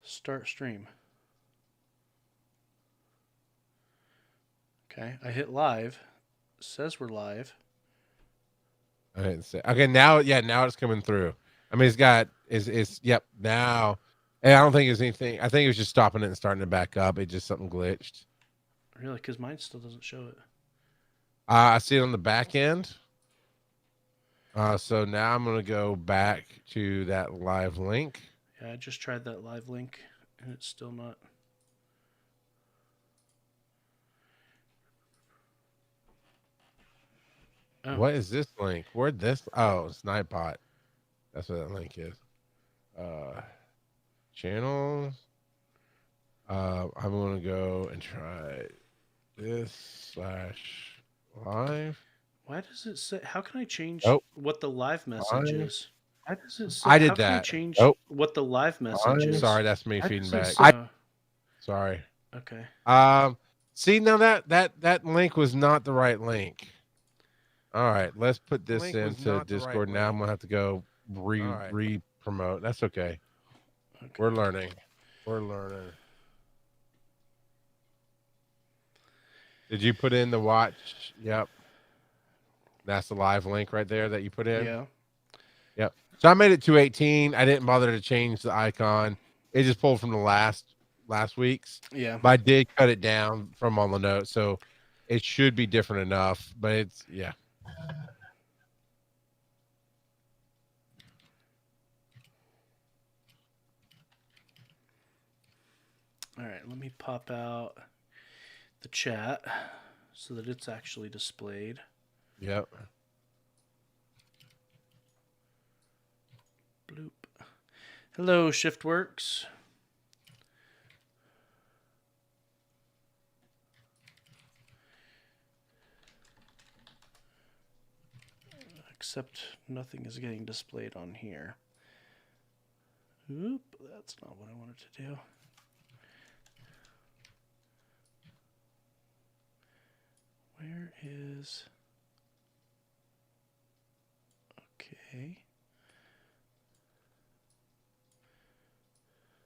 Start stream. Okay, I hit live. It says we're live. I didn't say. Okay, now, yeah, now it's coming through. I mean, it's got is yep now, and I don't think it's anything. I think it was just stopping it and starting it back up. It just something glitched. Really, because mine still doesn't show it. I see it on the back end. So now I'm gonna go back to that live link. Yeah, I just tried that live link, and it's still not. Oh, What is this link? Where'd this? Oh, Snipebot. That's what that link is. Uh, channel. I'm gonna go and try this slash live. why does it say? How can I change Oh, what the live message live. is? Why does it say? I How did can I that. change Oh, what the live message live. is? Sorry, that's me Why feeding does it back. say? Sorry. Okay. See now that link was not the right link. All right, let's put this into Discord. Now I'm gonna have to go re promote. That's okay. Okay. We're learning. We're learning. Did you put in the watch? Yep. That's the live link right there that you put in. Yeah. Yep. So I made it 218. I didn't bother to change the icon. It just pulled from the last week's. Yeah. But I did cut it down from all the notes, so it should be different enough. But it's yeah. All right. Let me pop out the chat so that it's actually displayed. Yep. Bloop. Hello, Shiftworks. Except nothing is getting displayed on here. Oop, that's not what I wanted to do. Where is... Okay.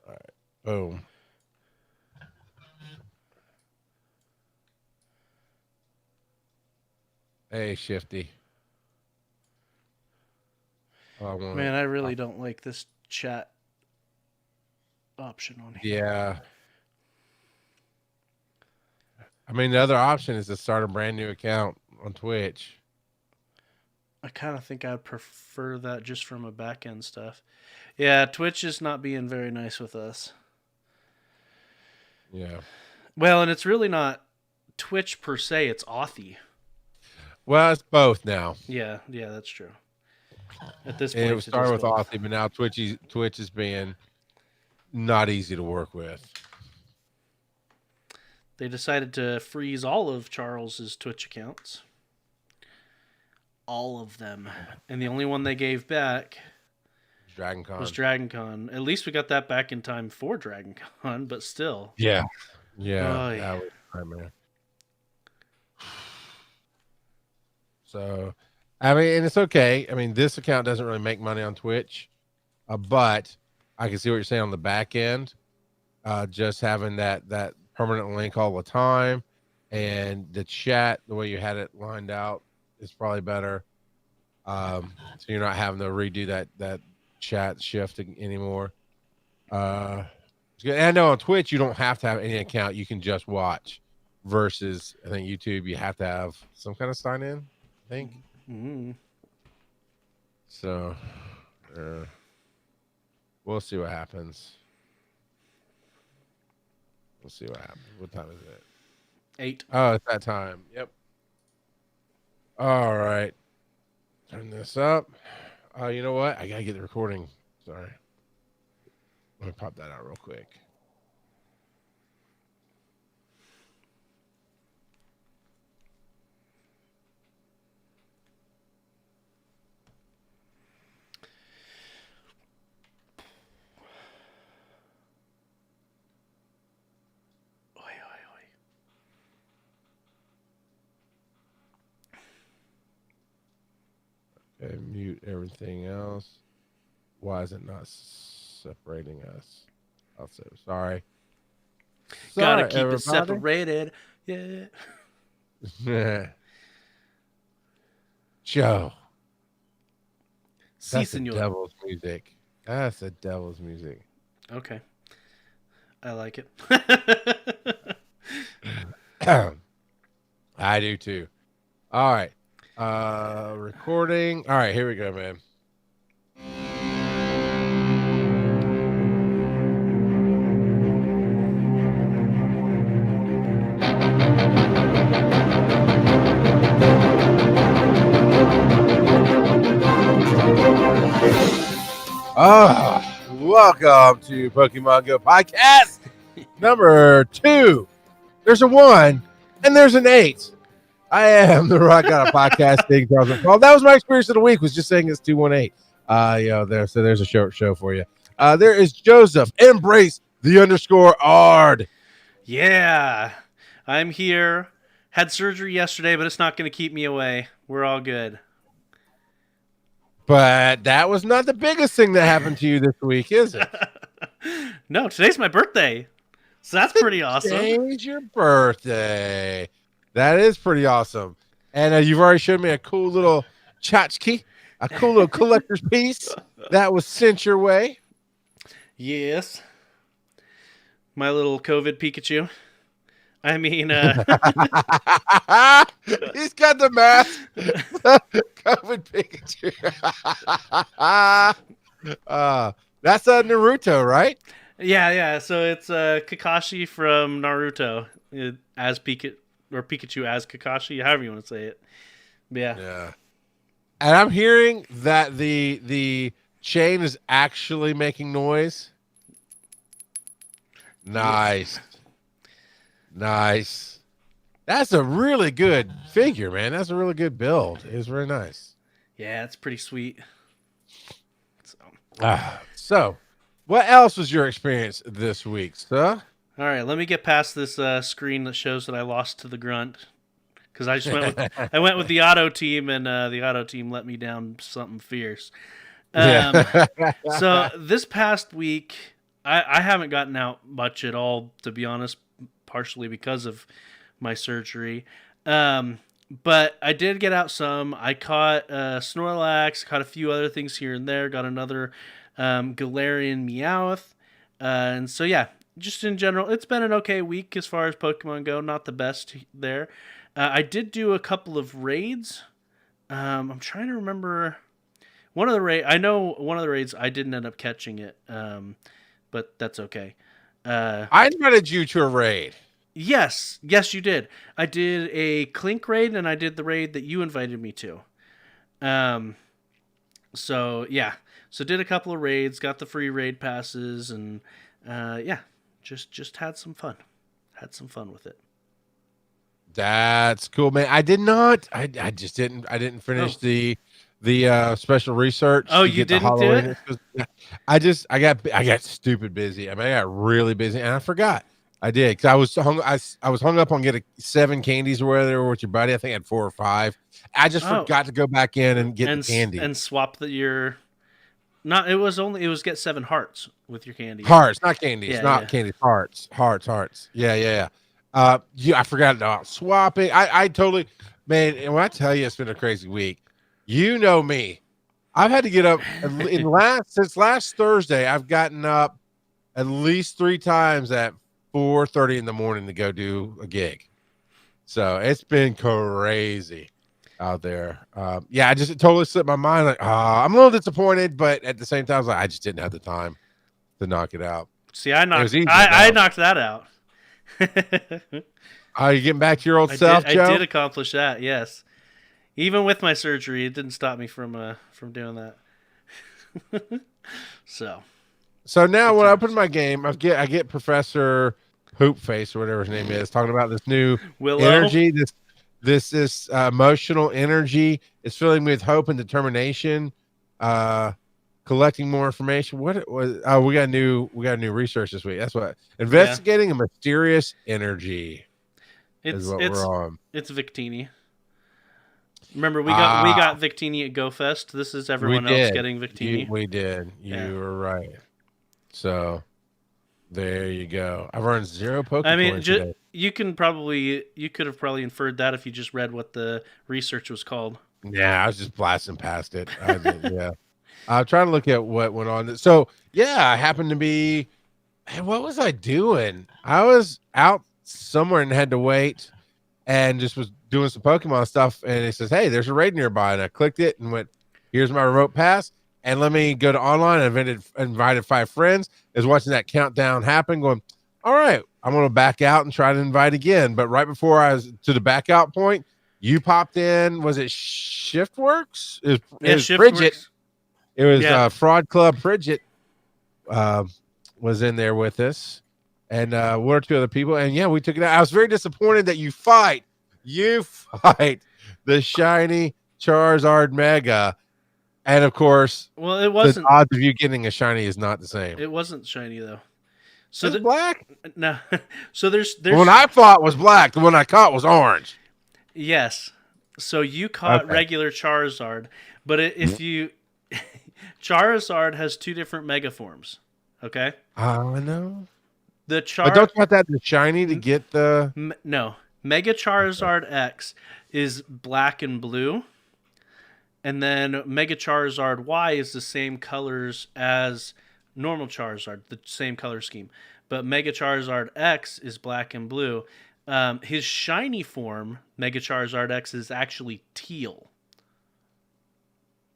All right. Boom. Hey, Shifty. Man, I really don't like this chat option on here. Yeah. I mean, the other option is to start a brand new account on Twitch. I kind of think I'd prefer that just from a back end stuff. Yeah, Twitch is not being very nice with us. Yeah. Well, and it's really not Twitch per se, it's Authy. Well, it's both now. Yeah, that's true. At this And it point, was it is started with both. Authy, but now Twitch is being not easy to work with. They decided to freeze all of Charles's Twitch accounts. All of them. And the only one they gave back DragonCon was DragonCon. At least we got that back in time for DragonCon, but still. Yeah. Yeah. Oy. That was a nightmare. So, I mean, and it's okay. I mean, this account doesn't really make money on Twitch, but I can see what you're saying on the back end. Just having that permanent link all the time, and the chat the way you had it lined out is probably better. So you're not having to redo that chat shift anymore. It's good. And I know on Twitch you don't have to have any account; you can just watch. Versus, I think YouTube you have to have some kind of sign in. I think. Mm-hmm. So, we'll see what happens. We'll see what happens. What time is it? 8. Oh, it's that time. Yep. All right. Turn this up. You know what? I gotta get the recording. Sorry. Let me pop that out real quick. Oi, oi, oi. Okay, mute everything else. Why is it not separating us? Also, sorry. Gotta Sorry, keep it everybody. separated. Yeah. Joe, Si, that's the senor. devil's music. That's the devil's music. Okay. I like it. I do too. All right. Recording. All right, here we go, man. Welcome to Pokemon GO Podcast number 2. There's a 1 and there's an 8. I am the Rock God of Podcasting, Charles McCall. That was my experience of the week, was just saying it's 218. So there's a short show for you. There is Joseph, Embrace the _Ard. Yeah. I'm here. Had surgery yesterday, but it's not going to keep me away. We're all good. But that was not the biggest thing that happened to you this week, is it? No, today's my birthday. So that's pretty awesome. Today's your birthday. That is pretty awesome. And you've already showed me a cool little tchotchke, a cool little collector's piece that was sent your way. Yes. My little COVID Pikachu. I mean, he's got the mask. COVID Pikachu. That's Naruto, right? Yeah. So it's Kakashi from Naruto as Pikachu, or Pikachu as Kakashi, however you want to say it. Yeah. And I'm hearing that the chain is actually making noise. Nice. That's a really good figure, man. That's a really good build. It's very nice. Yeah, it's pretty sweet. So, what else was your experience this week, sir? All right, let me get past this screen that shows that I lost to the grunt, because I just went with the auto team, and the auto team let me down something fierce. So this past week, I haven't gotten out much at all, to be honest, partially because of my surgery. But I did get out some. I caught Snorlax, caught a few other things here and there, got another Galarian Meowth. And so, yeah, just in general, it's been an okay week as far as Pokemon go. Not the best there. I did do a couple of raids. I'm trying to remember one of the raids. I know one of the raids I didn't end up catching it, but that's okay. I invited you to a raid. Yes, you did. I did a Clink raid, and I did the raid that you invited me to. So did a couple of raids, got the free raid passes, and just had some fun. Had some fun with it. That's cool, man. I did not. I just didn't. I didn't finish the special research. Oh, you didn't do it? I got stupid busy. I mean, I got really busy, and I forgot. I did, because I was hung up on getting 7 candies or whatever with your buddy. I think I had 4 or 5. I just forgot to go back in and get the candy and swap your. Not, it was get 7 hearts with your candy. Hearts, not candies, candies. Hearts. Yeah. I forgot about swapping. I totally, man. And when I tell you it's been a crazy week, you know me. I've had to get up since last Thursday. I've gotten up at least 3 times at 4:30 in the morning to go do a gig. So it's been crazy out there. I just totally slipped my mind. Like, I'm a little disappointed, but at the same time, I was like, I just didn't have the time to knock it out. See, I knocked that out. Are you getting back to your old self, Joe? I did accomplish that. Yes, even with my surgery, it didn't stop me from doing that. So now when I open my game, I get Professor Hoopface or whatever his name is talking about this new Willow energy. This emotional energy is filling me with hope and determination. Collecting more information. What was? Oh, we got new research this week. That's what investigating a mysterious energy. Is what we're on. It's Victini. Remember, we got Victini at GoFest. This is everyone else getting Victini. We did. You were right. So, There you go. I've earned 0 I mean, Pokecoins today. you could have probably inferred that if you just read what the research was called. Yeah, I was just blasting past it. Yeah. I'm trying to look at what went on. So, yeah, I happened to be. Hey, what was I doing? I was out somewhere and had to wait and just was doing some Pokemon stuff. And it says, hey, there's a raid nearby. And I clicked it and went, here's my remote pass. And let me go to online and invited 5 friends. Is watching that countdown happen, going, all right, I'm going to back out and try to invite again. But right before I was to the back out point, you popped in. Was it Shiftworks? It was Bridget. It was Fraud Club Bridget was in there with us, and 1 or 2 other people. And yeah, we took it out. I was very disappointed that you fight the shiny Charizard Mega. And of course, well, it wasn't. The odds of you getting a shiny is not the same. It wasn't shiny though. So it's black. No. So there's the one I fought was black. The one I caught was orange. Yes. So you caught regular Charizard, but if you Charizard has 2 different mega forms. Okay. I know. The But don't you have that the shiny to get the no Mega Charizard X is black and blue. And then Mega Charizard Y is the same colors as normal Charizard, the same color scheme. But Mega Charizard X is black and blue. His shiny form, Mega Charizard X, is actually teal.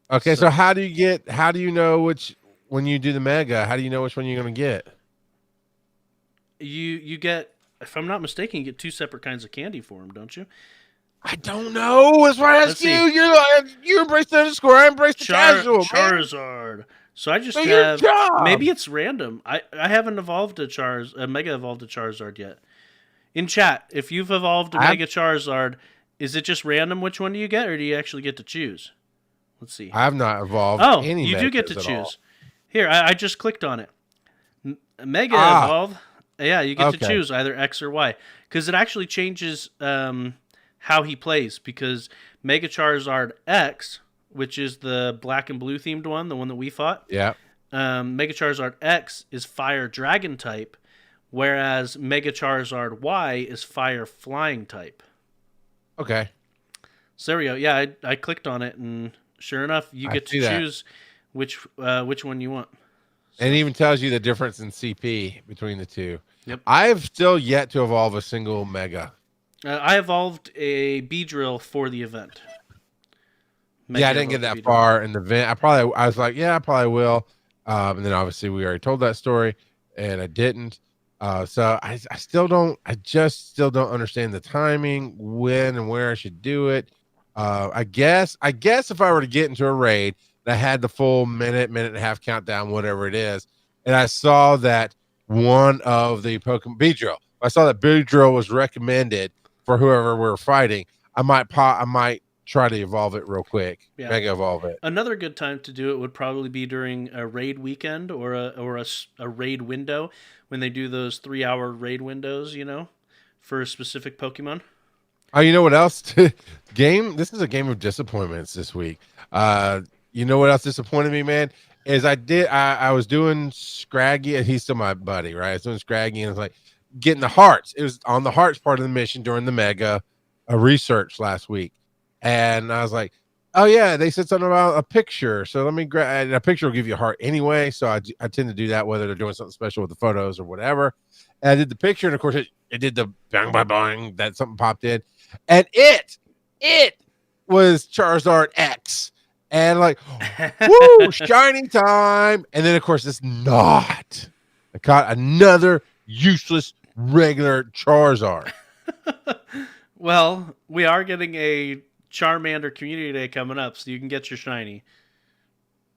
Okay, so how do you know which, when you do the Mega, how do you know which one you're going to get? You get, if I'm not mistaken, you get 2 separate kinds of candy for him, don't you? I don't know. That's why I asked you. You embrace the underscore. I embrace the casual. Charizard. Man. So I just maybe it's random. I haven't evolved a Mega evolved a Charizard yet. In chat, if you've evolved a Mega Charizard, is it just random which one do you get, or do you actually get to choose? Let's see. I have not evolved. Any you do get to choose. All. Here, I just clicked on it. Mega evolve. Yeah, you get to choose either X or Y because it actually changes how he plays, because Mega Charizard X, which is the black and blue themed one, the one that we fought. Yeah. Mega Charizard X is Fire Dragon type, whereas Mega Charizard Y is Fire Flying type. Okay. So there we go. Yeah, I clicked on it, and sure enough, you get to choose which one you want. So. And it even tells you the difference in CP between the 2. Yep. I've still yet to evolve a single Mega. I evolved a Beedrill for the event. I didn't get that far in the event. I was like, I probably will. And then obviously we already told that story, and I didn't. So I just still don't understand the timing, when and where I should do it. I guess if I were to get into a raid that had the full minute and a half countdown, whatever it is, and I saw that one of the Pokemon Beedrill, I saw that Beedrill was recommended for whoever we're fighting, I might try to evolve it real quick. Yeah. Mega evolve it. Another good time to do it would probably be during a raid weekend or a raid window, when they do those 3-hour raid windows, for a specific Pokemon. Oh, you know what else? This is a game of disappointments this week. You know what else disappointed me, man? Is I was doing Scraggy, and he's still my buddy, right? I was doing Scraggy, and it's like getting the hearts. It was on the hearts part of the mission during the Mega research last week. And I was like, oh yeah, they said something about a picture. So let me grab a picture will give you a heart anyway. So I tend to do that, whether they're doing something special with the photos or whatever. And I did the picture, and of course it did the bang, bang, bang, that something popped in. And it was Charizard X. And like, woo, shiny time. And then of course it's not. I caught another useless regular Charizard. Well, we are getting a Charmander Community Day coming up, so you can get your shiny.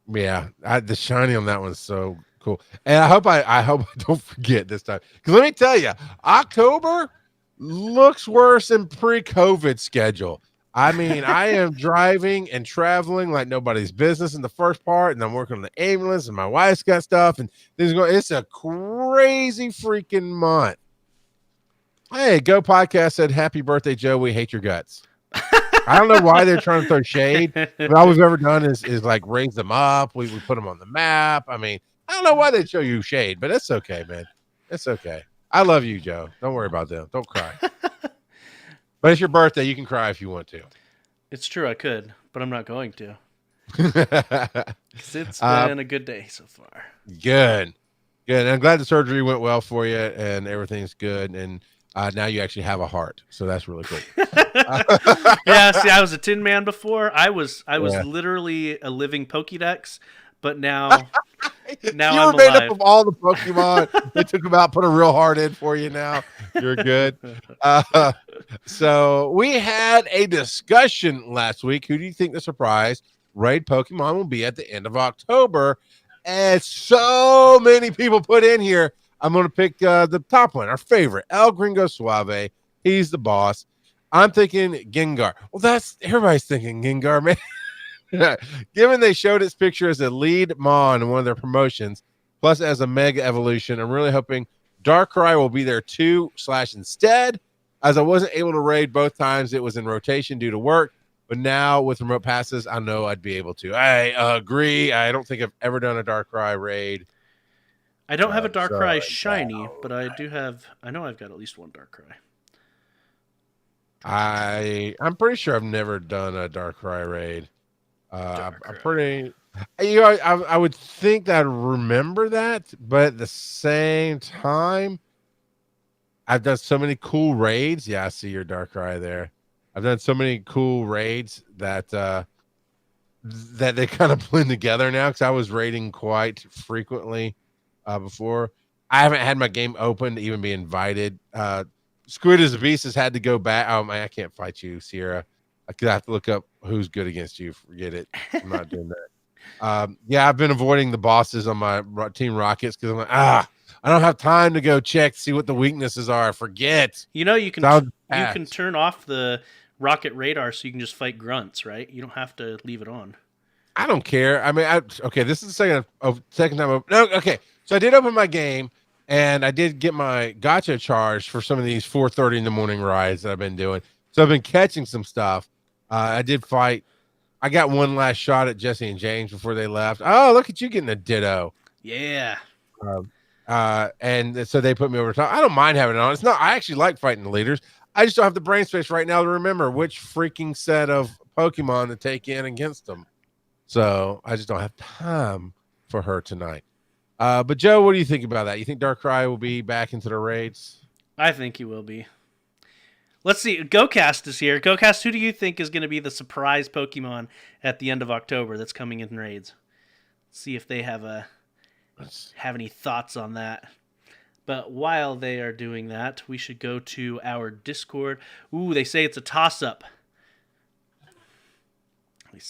Yeah, the shiny on that one's so cool, and I hope I don't forget this time, because let me tell you, October looks worse than pre-COVID schedule. I mean, I am driving and traveling like nobody's business in the first part, and I'm working on the ambulance, and my wife's got stuff, and it's a crazy freaking month. Hey, Go Podcast said, "Happy birthday, Joe. We hate your guts." I don't know why they're trying to throw shade. But all we've ever done is like raise them up. We put them on the map. I mean, I don't know why they show you shade, but it's okay, man. It's okay. I love you, Joe. Don't worry about them. Don't cry. But it's your birthday. You can cry if you want to. It's true, I could, but I'm not going to. Because it's uh, been a good day so far. Good. Good. I'm glad the surgery went well for you and everything's good. And now you actually have a heart. So that's really cool. Yeah, see, I was a Tin Man before. I was Yeah. literally a living Pokédex, but now You I'm were made up alive. of all the Pokemon. They took them out, put a real heart in for you now. You're good. So we had a discussion last week. Who do you think the surprise raid Pokemon will be at the end of October? And so many people put in here. I'm going to pick the top one, our favorite, El Gringo Suave. He's the boss. I'm thinking Gengar. Well, that's everybody's thinking Gengar, man. Given they showed its picture as a lead Mon in one of their promotions, plus as a mega evolution, I'm really hoping Darkrai will be there too, / instead, as I wasn't able to raid both times it was in rotation due to work, but now with remote passes, I know I'd be able to. I agree. I don't think I've ever done a Darkrai raid. I don't have a Darkrai shiny, but I know I've got at least one Darkrai. I'm pretty sure I've never done a Darkrai raid. I'm Darkrai. pretty, I would think that I'd remember that, but at the same time, I've done so many cool raids. Yeah, I see your Darkrai there. I've done so many cool raids that that they kind of blend together now because I was raiding quite frequently before. I haven't had my game open to even be invited. Squid is a Beast has had to go back. Oh man, I can't fight you, Sierra. I could have to look up who's good against you. Forget it. I'm not doing that. Yeah, I've been avoiding the bosses on my Team Rockets because I'm like, I don't have time to go check, see what the weaknesses are. Forget. You know, you can turn off the rocket radar so you can just fight grunts, right? You don't have to leave it on. I don't care. I mean, okay, this is the second time. No, okay. So I did open my game and I did get my gacha charged for some of these 4:30 in the morning rides that I've been doing. So I've been catching some stuff. I did fight. I got one last shot at Jesse and James before they left. Oh, look at you getting a ditto. Yeah. And so they put me over top. I don't mind having it on. It's not. I actually like fighting the leaders. I just don't have the brain space right now to remember which freaking set of Pokemon to take in against them. So I just don't have time for her tonight. But Joe, what do you think about that? You think Darkrai will be back into the raids? I think he will be. Let's see. GoCast is here. GoCast, who do you think is going to be the surprise Pokemon at the end of October that's coming in raids? Let's see if they have any thoughts on that. But while they are doing that, we should go to our Discord. Ooh, they say it's a toss-up.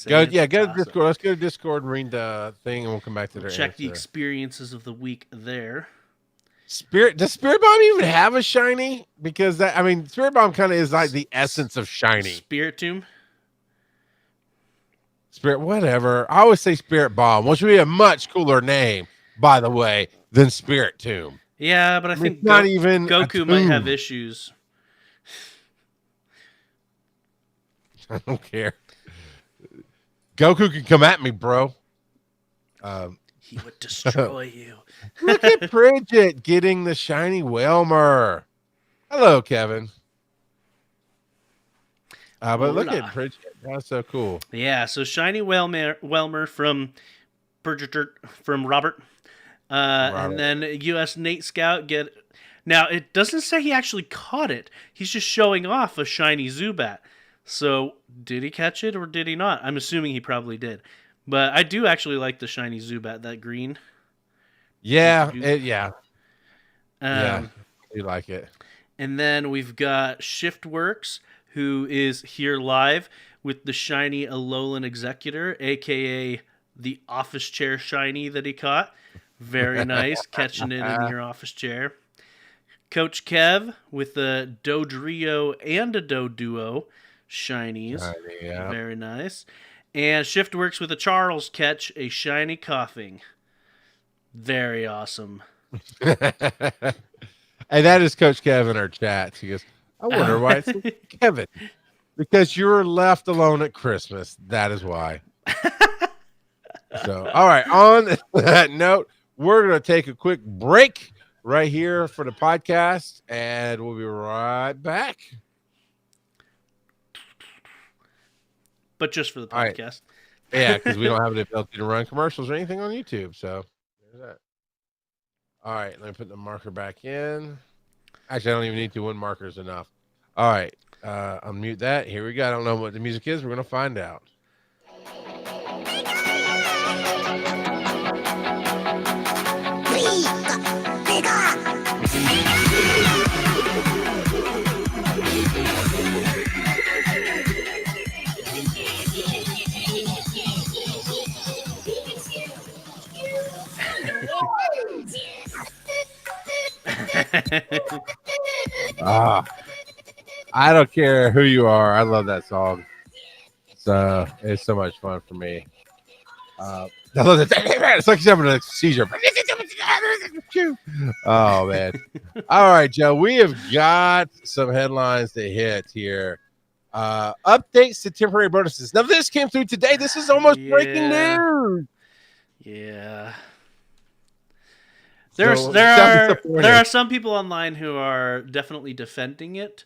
Go to Discord. Let's go to Discord and read the thing, and we'll come back to their check answer. the experiences of the week there. Does Spirit Bomb even have a shiny? Because Spirit Bomb kind of is like the essence of shiny. Spiritomb. Whatever. I always say Spirit Bomb, which would be a much cooler name, by the way, than Spiritomb. Yeah, but I think not even Goku might have issues. I don't care. Goku can come at me, bro. He would destroy you. Look at Bridget getting the shiny Whelmer. Hello, Kevin. But look at Bridget. That's so cool. Yeah, so shiny Whelmer from Robert. And then U.S. Nate Scout Now, it doesn't say he actually caught it. He's just showing off a shiny Zubat. So, did he catch it or did he not? I'm assuming he probably did. But I do actually like the shiny Zubat, that green. Yeah, yeah, you like it. And then we've got Shiftworks, who is here live with the shiny Alolan Executor, a.k.a. the office chair shiny that he caught. Very nice, catching it in your office chair. Coach Kev with a Dodrio and a Doduo shinies. Yeah. Very nice. And Shiftworks with a Charles catch, a shiny Coughing. Very awesome. And that is Coach Kev in our chat. He goes, I wonder why it's Kevin. Because you were left alone at Christmas. That is why. So, all right. On that note, we're going to take a quick break. right here for the podcast, and we'll be right back. But just for the All right. podcast. Yeah, because we don't have the ability to run commercials or anything on YouTube. So there's that. All right, let me put the marker back in. Actually, I don't even need to. One marker is enough. All right, unmute that. Here we go. I don't know what the music is. We're going to find out. I don't care who you are. I love that song. It's so much fun for me. I love it. It's like having a seizure. Oh man! All right, Joe. We have got some headlines to hit here. Updates to temporary bonuses. Now this came through today. This is almost breaking news. Yeah. There are some people online who are definitely defending it,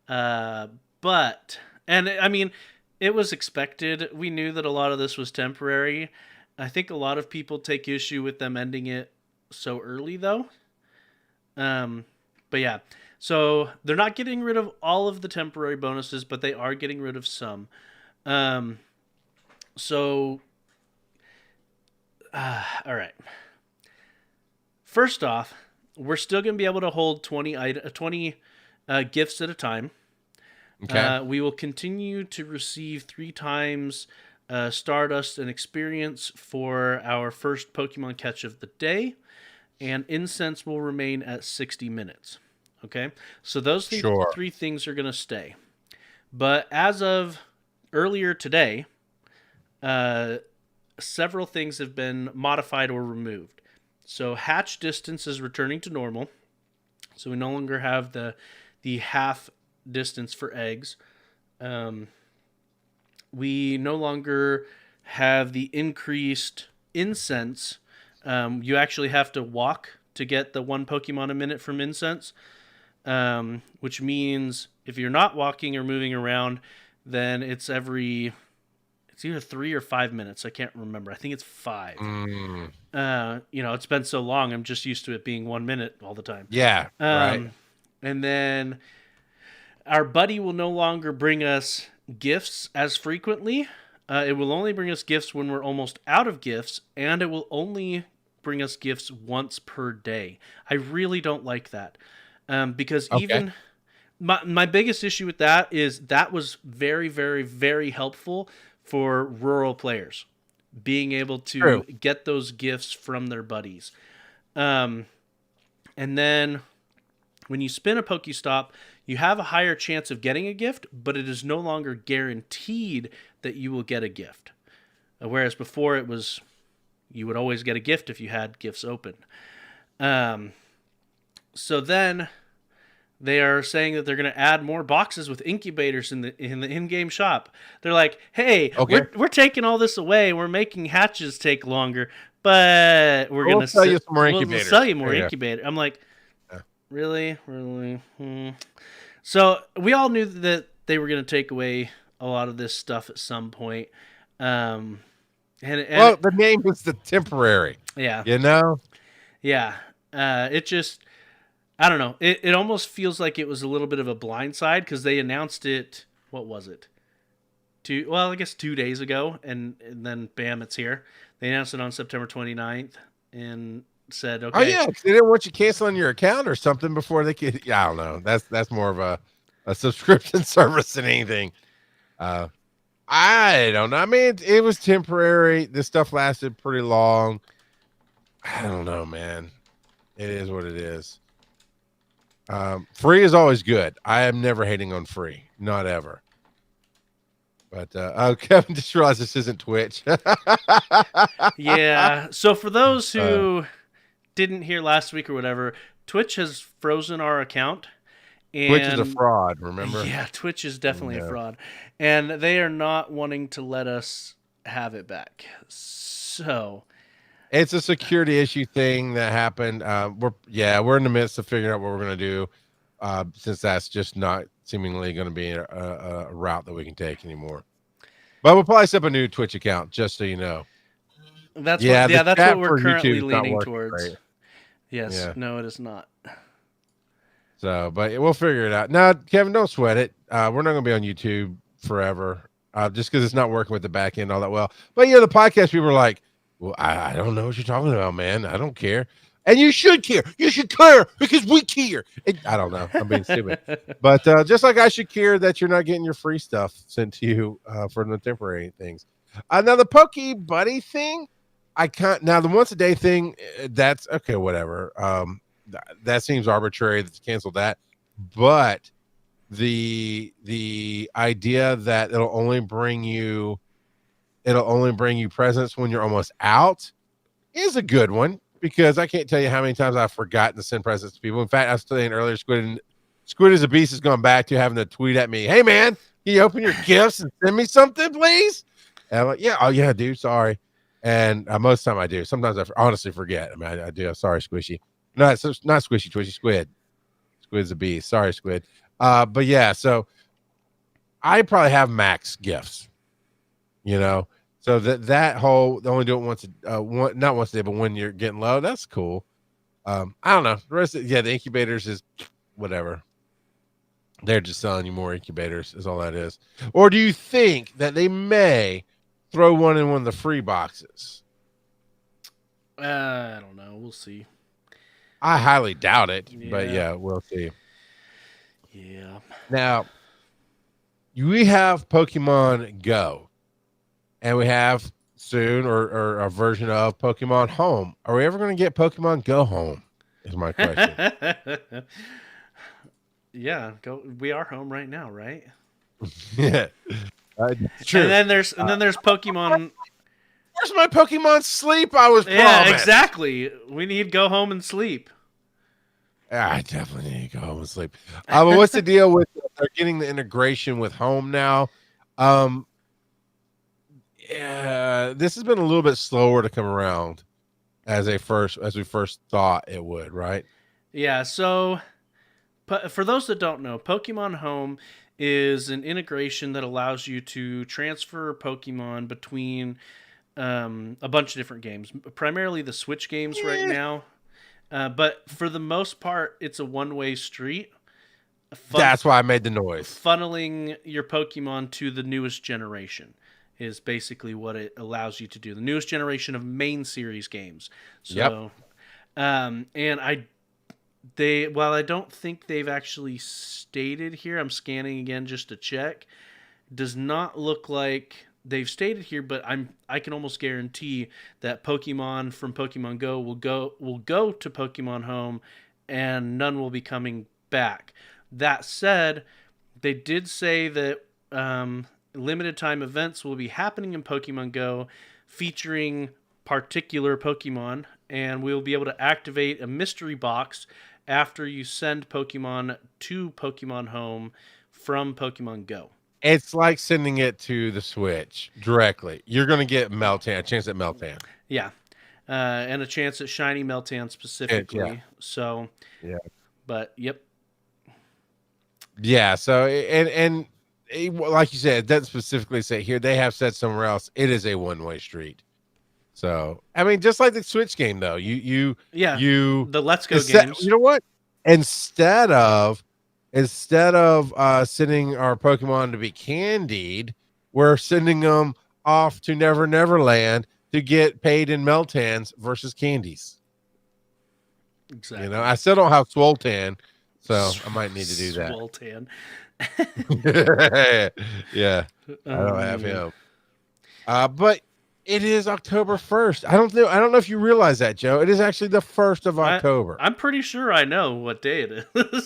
but I mean, it was expected. We knew that a lot of this was temporary. I think a lot of people take issue with them ending it so early, though. But yeah, so they're not getting rid of all of the temporary bonuses, but they are getting rid of some. All right. First off, we're still going to be able to hold 20 gifts at a time. Okay. We will continue to receive 3 times Stardust and experience for our first Pokemon catch of the day, and incense will remain at 60 minutes. Okay, so those three things are going to stay. But as of earlier today, several things have been modified or removed. So hatch distance is returning to normal. So we no longer have the half distance for eggs. We no longer have the increased incense. You actually have to walk to get the 1 Pokemon a minute from incense, which means if you're not walking or moving around, then it's either 3 or 5 minutes. I can't remember. I think it's 5. It's been so long. I'm just used to it being 1 minute all the time. Yeah. Right. And then our buddy will no longer bring us gifts as frequently. It will only bring us gifts when we're almost out of gifts, and it will only bring us gifts once per day. I really don't like that. Because even my biggest issue with that is that was very, very, very helpful for rural players, being able to get those gifts from their buddies. And then when you spin a Pokestop, you have a higher chance of getting a gift, but it is no longer guaranteed that you will get a gift. Whereas before it was, you would always get a gift if you had gifts open. So then they are saying that they're going to add more boxes with incubators in the in-game shop. They're like, hey, we're taking all this away. We're making hatches take longer, but we're going to sell you some more incubators. We'll sell you more incubators. I'm like, really? So we all knew that they were going to take away a lot of this stuff at some point. And the name was the temporary. Yeah. Yeah. It just, I don't know. It almost feels like it was a little bit of a blindside because they announced it, what was it? 2 days ago, and then bam, it's here. They announced it on September 29th and said, okay. Oh, yeah, they didn't want you canceling your account or something before they could. Yeah, I don't know. That's more of a subscription service than anything. I don't know. I mean, it was temporary. This stuff lasted pretty long. I don't know, man. It is what it is. Free is always good. I am never hating on free. Not ever. But Kevin just realized this isn't Twitch. Yeah. So for those who didn't hear last week or whatever, Twitch has frozen our account. And Twitch is a fraud, remember? Yeah, Twitch is definitely a fraud. And they are not wanting to let us have it back. So It's a security issue thing that happened. We're in the midst of figuring out what we're going to do, since that's just not seemingly going to be a route that we can take anymore. But we'll probably set up a new Twitch account, just so you know. That's Yeah, what. the Yeah, that's what chat we're for currently YouTube is not leaning working towards. great. Yes. Yeah. No, it is not. So, but we'll figure it out. Now, Kevin, don't sweat it. We're not going to be on YouTube forever, just because it's not working with the back end all that well. But the podcast people are like, "Well, I don't know what you're talking about, man. I don't care." And you should care. You should care because we care. I don't know. I'm being stupid. But just like I should care that you're not getting your free stuff sent to you for the temporary things. Now, the Poke Buddy thing, I can't. Now, the once a day thing, that's okay, whatever. That seems arbitrary to cancel that. But the idea that it'll only bring you presents when you're almost out is a good one, because I can't tell you how many times I've forgotten to send presents to people. In fact, I was saying earlier, Squid is a Beast has gone back to having to tweet at me, "Hey man, can you open your gifts and send me something, please?" And I'm like, "Yeah, oh yeah, dude, sorry." And most of the time I do. Sometimes I honestly forget. I mean, I do. Sorry, Squishy. No, it's not Squishy, Twitchy, Squid. Squid's a beast. Sorry, Squid. But yeah, so I probably have max gifts, so that whole only do it once, not once a day, but when you're getting low, that's cool. I don't know. The rest of the incubators is whatever. They're just selling you more incubators, is all that is. Or do you think that they may throw one in one of the free boxes? I don't know. We'll see. I highly doubt it, but yeah, we'll see. Yeah. Now, we have Pokemon Go, and we have soon or a version of Pokemon Home. Are we ever going to get Pokemon Go Home? Is my question. Yeah, we are home right now, right? Yeah, true. And then there's Pokemon. Where's my Pokemon Sleep? I was promised. Yeah, exactly. We need go home and sleep. I definitely need to go home and sleep. But what's the deal with they're getting the integration with Home now? Yeah, this has been a little bit slower to come around as we first thought it would, right? Yeah. So, for those that don't know, Pokemon Home is an integration that allows you to transfer Pokemon between a bunch of different games, primarily the Switch games right now. But for the most part, it's a one-way street. That's why I made the noise. Funneling your Pokemon to the newest generation is basically what it allows you to do. The newest generation of main series games. So, and while I don't think they've actually stated here, I'm scanning again just to check. Does not look like they've stated here, but I can almost guarantee that Pokemon from Pokemon Go will go to Pokemon Home, and none will be coming back. That said, they did say that limited time events will be happening in Pokemon Go, featuring particular Pokemon, and we'll be able to activate a mystery box after you send Pokemon to Pokemon Home from Pokemon Go. It's like sending it to the Switch directly. You're going to get Meltan, a chance at Meltan. Yeah. And a chance at Shiny Meltan specifically. Yeah. So, yeah. But, yep. Yeah. So, and like you said, it doesn't specifically say here. They have said somewhere else it is a one-way street. So, I mean, just like the Switch game, though, the Let's Go games. You know what? Instead of sending our Pokemon to be candied, we're sending them off to Never Never Land to get paid in Meltans versus candies. Exactly. I still don't have Swoltan, so I might need to do that. Swoltan. Yeah, I don't have him. But it is October 1st. I don't know if you realize that, Joe. It is actually the 1st of October. I'm pretty sure I know what day it is.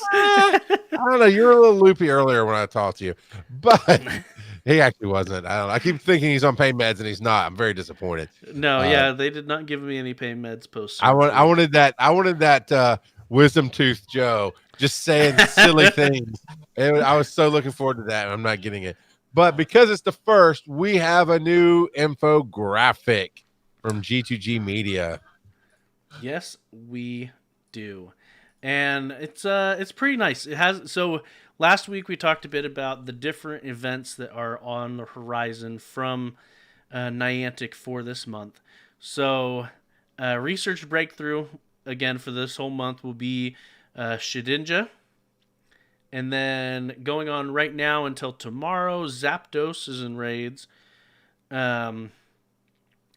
I don't know. You were a little loopy earlier when I talked to you, but he actually wasn't. I don't know. I keep thinking he's on pain meds and he's not. I'm very disappointed. No, they did not give me any pain meds post. I wanted that wisdom tooth Joe just saying silly things. I was so looking forward to that, and I'm not getting it. But because it's the 1st, we have a new infographic. from G2G Media. Yes, we do. And it's pretty nice. It has so last week we talked a bit about the different events that are on the horizon from Niantic for this month. So research breakthrough again for this whole month will be Shedinja. And then going on right now until tomorrow, Zapdos is in raids. Um,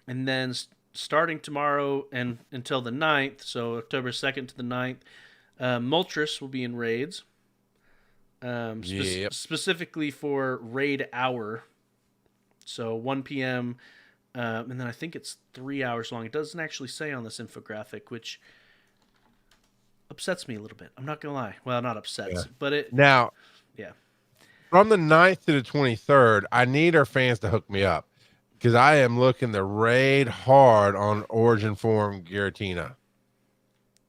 and then starting tomorrow and until the 9th, so October 2nd to the 9th, Moltres will be in raids. Specifically for raid hour. So 1 p.m. And then I think it's 3 hours long. It doesn't actually say on this infographic, which upsets me a little bit. I'm not going to lie. Well, not upsets, but it... Now, yeah. From the 9th to the 23rd, I need our fans to hook me up because I am looking to raid hard on Origin Form Giratina.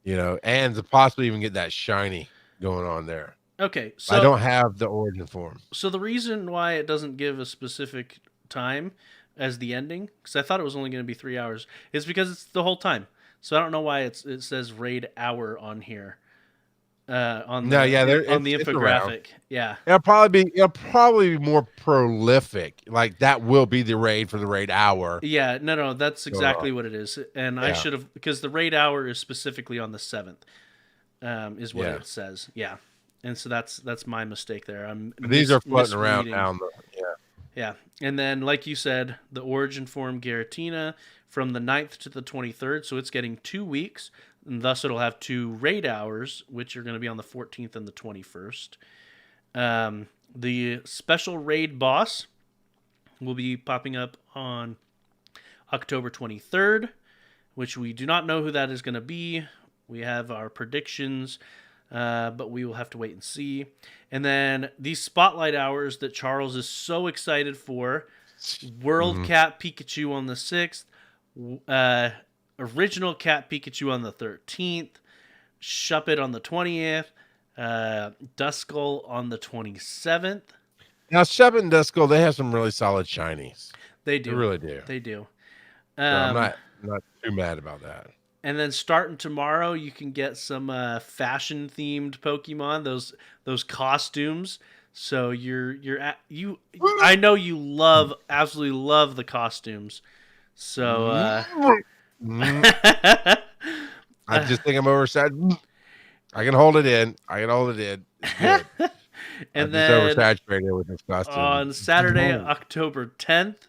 You know, and to possibly even get that shiny going on there. Okay, so I don't have the Origin Form. So the reason why it doesn't give a specific time as the ending, because I thought it was only going to be 3 hours, is because it's the whole time. So I don't know why it says raid hour on here. On the infographic. Yeah. It'll probably be more prolific. Like that will be the raid for the raid hour. Yeah, no, that's exactly what it is. And I should have, because the raid hour is specifically on the 7th. Is what it says. Yeah. And so that's my mistake there. These are floating around now. Yeah. And then, like you said, the Origin Form Giratina from the 9th to the 23rd. So it's getting 2 weeks. And thus, it'll have 2 raid hours, which are going to be on the 14th and the 21st. The special raid boss will be popping up on October 23rd, which we do not know who that is going to be. We have our predictions, but we will have to wait and see. And then these spotlight hours that Charles is so excited for. World Cat Pikachu on the 6th. Original Cat Pikachu on the 13th. Shuppet on the 20th. Duskull on the 27th. Now, Shuppet and Duskull, they have some really solid shinies. They do. They really do. They do. So I'm not too mad about that. And then starting tomorrow, you can get some fashion themed Pokemon. Those costumes. So I know you absolutely love the costumes. So I just think I'm oversaturated. I can hold it in. It's good. And then oversaturated with this costume. On Saturday, October 10th,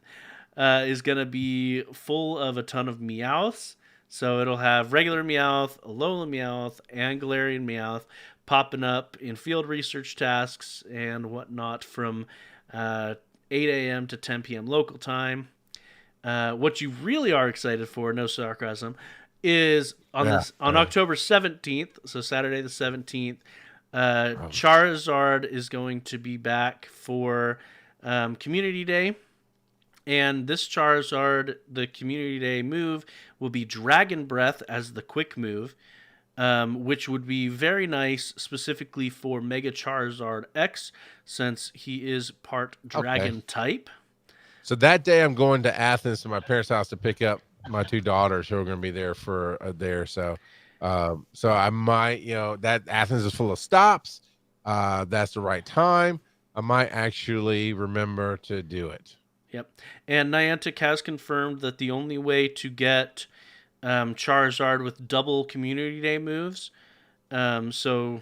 is going to be full of a ton of Meowths. So it'll have regular Meowth, Alola Meowth, and Galarian Meowth popping up in field research tasks and whatnot from 8 a.m. to 10 p.m. local time. What you really are excited for, no sarcasm, is on October 17th, so Saturday the 17th, Charizard is going to be back for Community Day. And this Charizard, the Community Day move, will be Dragon Breath as the quick move, which would be very nice specifically for Mega Charizard X, since he is part Dragon type. So that day I'm going to Athens to my parents' house to pick up my 2 daughters who are going to be there for a day or so. So I might, that Athens is full of stops. That's the right time. I might actually remember to do it. Yep. And Niantic has confirmed that the only way to get Charizard with double Community Day moves, Dragon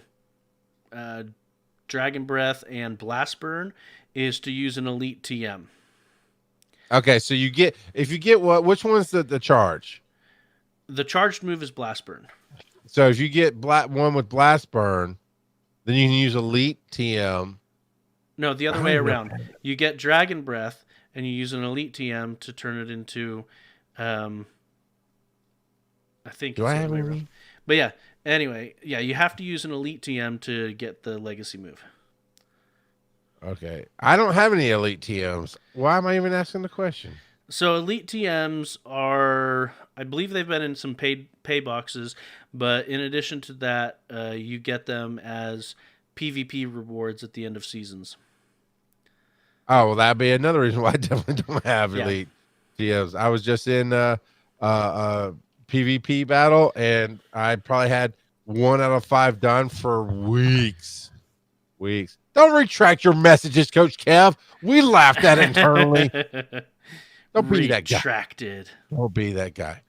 Breath and Blast Burn, is to use an Elite TM. Okay, so which one's the charge? The charged move is Blast Burn. So if you get one with Blast Burn, then you can use Elite TM. No, the other way around. You get Dragon Breath, and you use an Elite TM to turn it into, I think. Do I have any? But yeah, anyway, you have to use an Elite TM to get the Legacy move. Okay. I don't have any Elite TMs. Why am I even asking the question? So Elite TMs are, I believe they've been in some pay boxes, but in addition to that, you get them as PvP rewards at the end of seasons. Oh, well, that'd be another reason why I definitely don't have Elite TMs. I was just in PvP battle, and I probably had 1 out of 5 done for weeks. Weeks. Don't retract your messages, Coach Kev. We laughed at it internally. Don't be that guy. Retracted. Don't be that guy.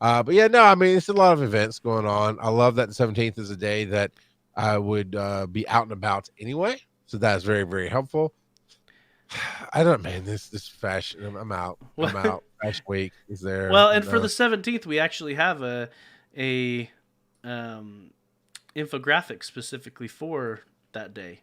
But yeah, no, I mean, it's a lot of events going on. I love that the 17th is a day that I would be out and about anyway. So that's very, very helpful. I don't, man, this fashion, I'm out. I'm out. Fashion week is there. Well, and for the 17th, we actually have a infographic specifically for that day.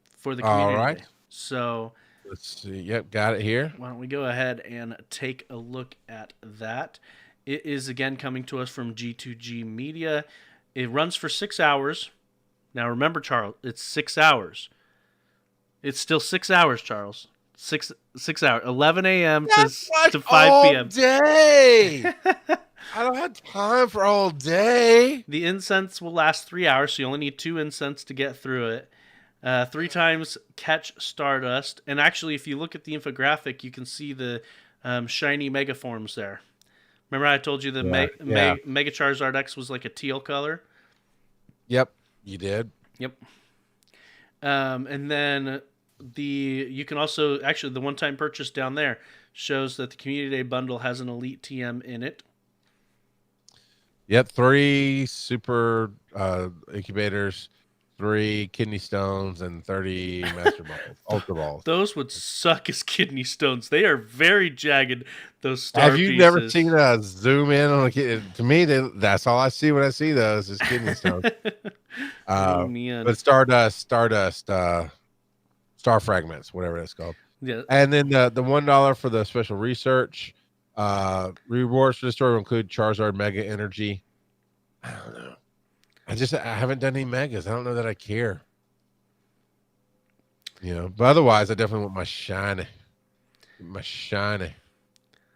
For the community. All right. Day. So let's see. Yep, got it here. Why don't we go ahead and take a look at that? It is again coming to us from G2G Media. It runs for 6 hours. Now remember, Charles, it's 6 hours. It's still 6 hours, Charles. 6 hours. 11 a.m. to 5 p.m. Day. I don't have time for all day. The incense will last 3 hours, so you only need 2 incense to get through it. 3 times catch Stardust. And actually, if you look at the infographic, you can see the shiny Mega Forms there. Remember I told you the Mega Charizard X was like a teal color? Yep, you did. Yep. And then you can also, actually, the one-time purchase down there shows that the Community Day bundle has an Elite TM in it. Yep, 3 super incubators, 3 kidney stones, and 30 master balls, ultra balls. Those would suck as kidney stones. They are very jagged, those star Have you pieces. never seen a zoom in on a kidney? To me, that's all I see when I see those is kidney stones. Oh, man. But Stardust, Star Fragments, whatever it's called. Yeah. And then the $1 for the special research. Rewards for the store will include Charizard Mega Energy. I don't know. I haven't done any megas. I don't know that I care. But otherwise, I definitely want my shiny. My shiny.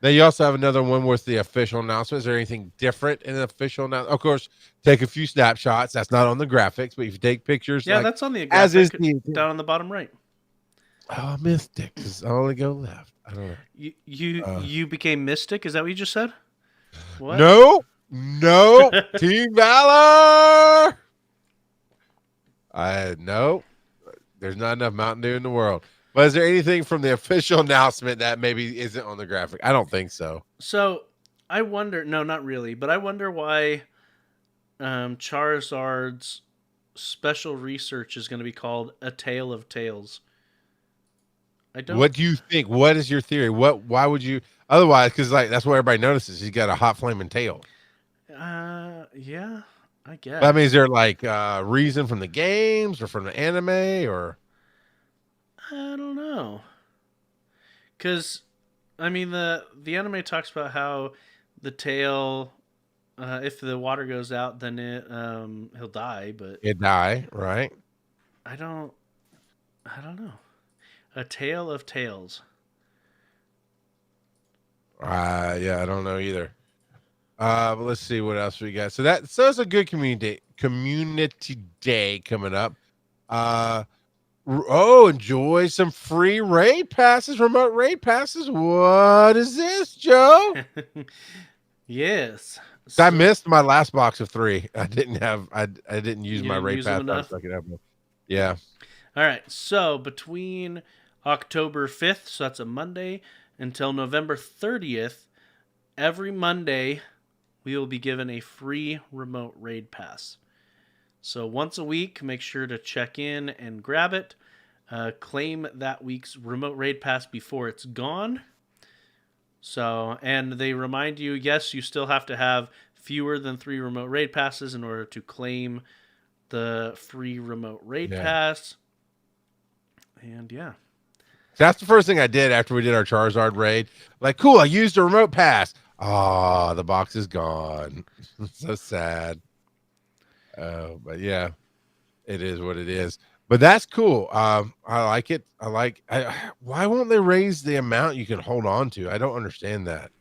Now, you also have another one with the official announcement. Is there anything different in the official announcement? Of course, take a few snapshots. That's not on the graphics, but if you take pictures, that's on the graphic down on the bottom right. Oh, Mystic. Does only go left. I don't know. You became Mystic? Is that what you just said? What? No, Team Valor. No. There's not enough Mountain Dew in the world. But is there anything from the official announcement that maybe isn't on the graphic? I don't think so. So I wonder. No, not really. But I wonder why Charizard's special research is going to be called A Tale of Tales. What do you think? What is your theory? Why would you? Otherwise, because that's what everybody notices. He's got a hot flaming tail. Yeah, I guess. But, I mean, is there reason from the games or from the anime or? I don't know. Because, I mean, the anime talks about how the tail, if the water goes out, then he'll die. But it die, right? I don't know. A Tale of Tales. Yeah, I don't know either. But let's see what else we got. So it's a good community day coming up. Enjoy some free raid passes, remote raid passes. What is this, Joe? Yes. So I missed my last box of 3. I didn't use my raid pass. Yeah. All right. So between October 5th, so that's a Monday, until November 30th, every Monday we will be given a free remote raid pass. So once a week, make sure to check in and grab it. Claim that week's remote raid pass before it's gone. So, and they remind you, yes, you still have to have fewer than 3 remote raid passes in order to claim the free remote raid pass. And yeah. That's the first thing I did after we did our Charizard raid. Cool, I used a remote pass. Oh, the box is gone. So sad. But yeah, it is what it is. But that's cool. I like it. Why won't they raise the amount you can hold on to? I don't understand that.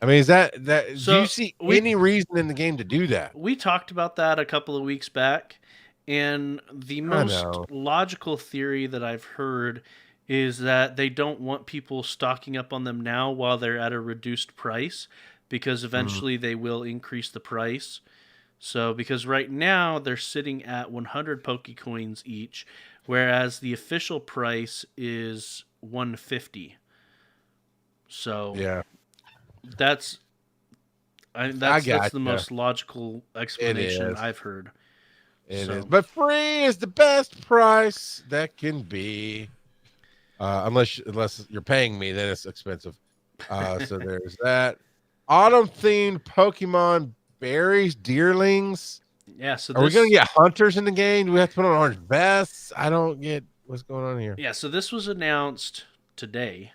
I mean, is that so do you see any reason in the game to do that? We talked about that a couple of weeks back, and the most logical theory that I've heard is that they don't want people stocking up on them now while they're at a reduced price, because Mm. eventually they will increase the price. So, because right now they're sitting at 100 Pokecoins each, whereas the official price is 150. So Yeah, that's I that's got the you. most logical It explanation is. I've heard. It is. So But free is the best price that can be. Unless you're paying me, then it's expensive. So there's that. Autumn themed Pokemon berries, deerlings. yeah, so Are we gonna this get hunters in the game? Do we have to put on orange vests? I don't get what's going on here. yeah, so this was announced today.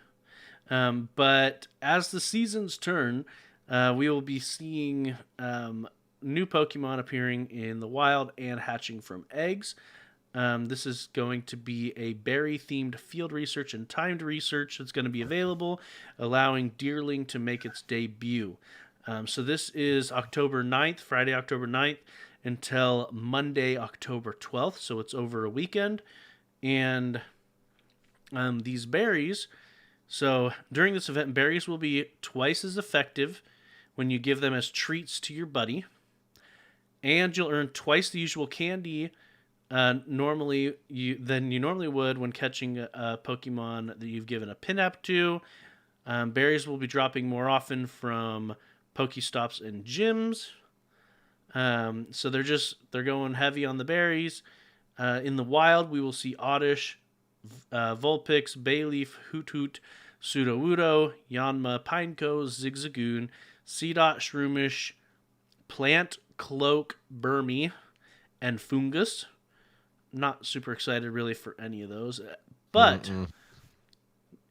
But as the seasons turn, we will be seeing new Pokemon appearing in the wild and hatching from eggs. This is going to be a berry themed field research and timed research that's going to be available, allowing Deerling to make its debut. So this is October 9th, Friday, October 9th, until Monday, October 12th. So it's over a weekend. And these berries, so during this event, berries will be twice as effective when you give them as treats to your buddy. And you'll earn twice the usual candy than you normally would when catching a Pokemon that you've given a Pinap to. Berries will be dropping more often from Pokestops and gyms. So they're going heavy on the berries. In the wild, we will see Oddish, Vulpix, Bayleaf, Hoot Hoot, Sudowoodo, Yanma, Pineco, Zigzagoon, Seedot, Shroomish, Plant, Cloak, Burmy, and Fungus. Not super excited really for any of those. But Mm-mm.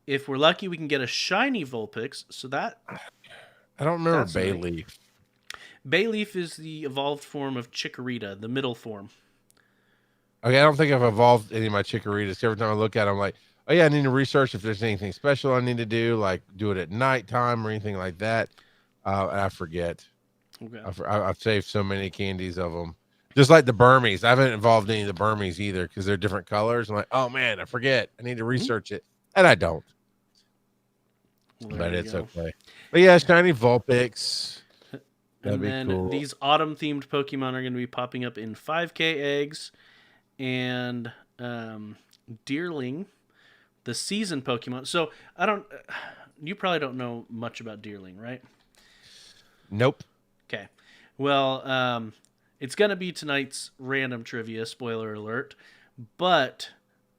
if we're lucky, we can get a shiny Vulpix. So I don't remember that's nice. Bayleaf. Bayleaf is the evolved form of Chikorita, the middle form. Okay, I don't think I've evolved any of my Chikoritas. Every time I look at them, I'm like, oh yeah, I need to research if there's anything special I need to do, like do it at nighttime or anything like that. And I forget. Okay. I've saved so many candies of them. Just like the Burmese. I haven't evolved any of the Burmese either because they're different colors. I'm like, oh man, I forget. I need to research it. And I don't. Well, But there you it's go. okay. But yeah, shiny Vulpix. That'd And be then cool. these autumn themed Pokemon are going to be popping up in 5K eggs and Deerling, the season Pokemon. So you probably don't know much about Deerling, right? Nope. Okay. Well, it's going to be tonight's random trivia, spoiler alert. But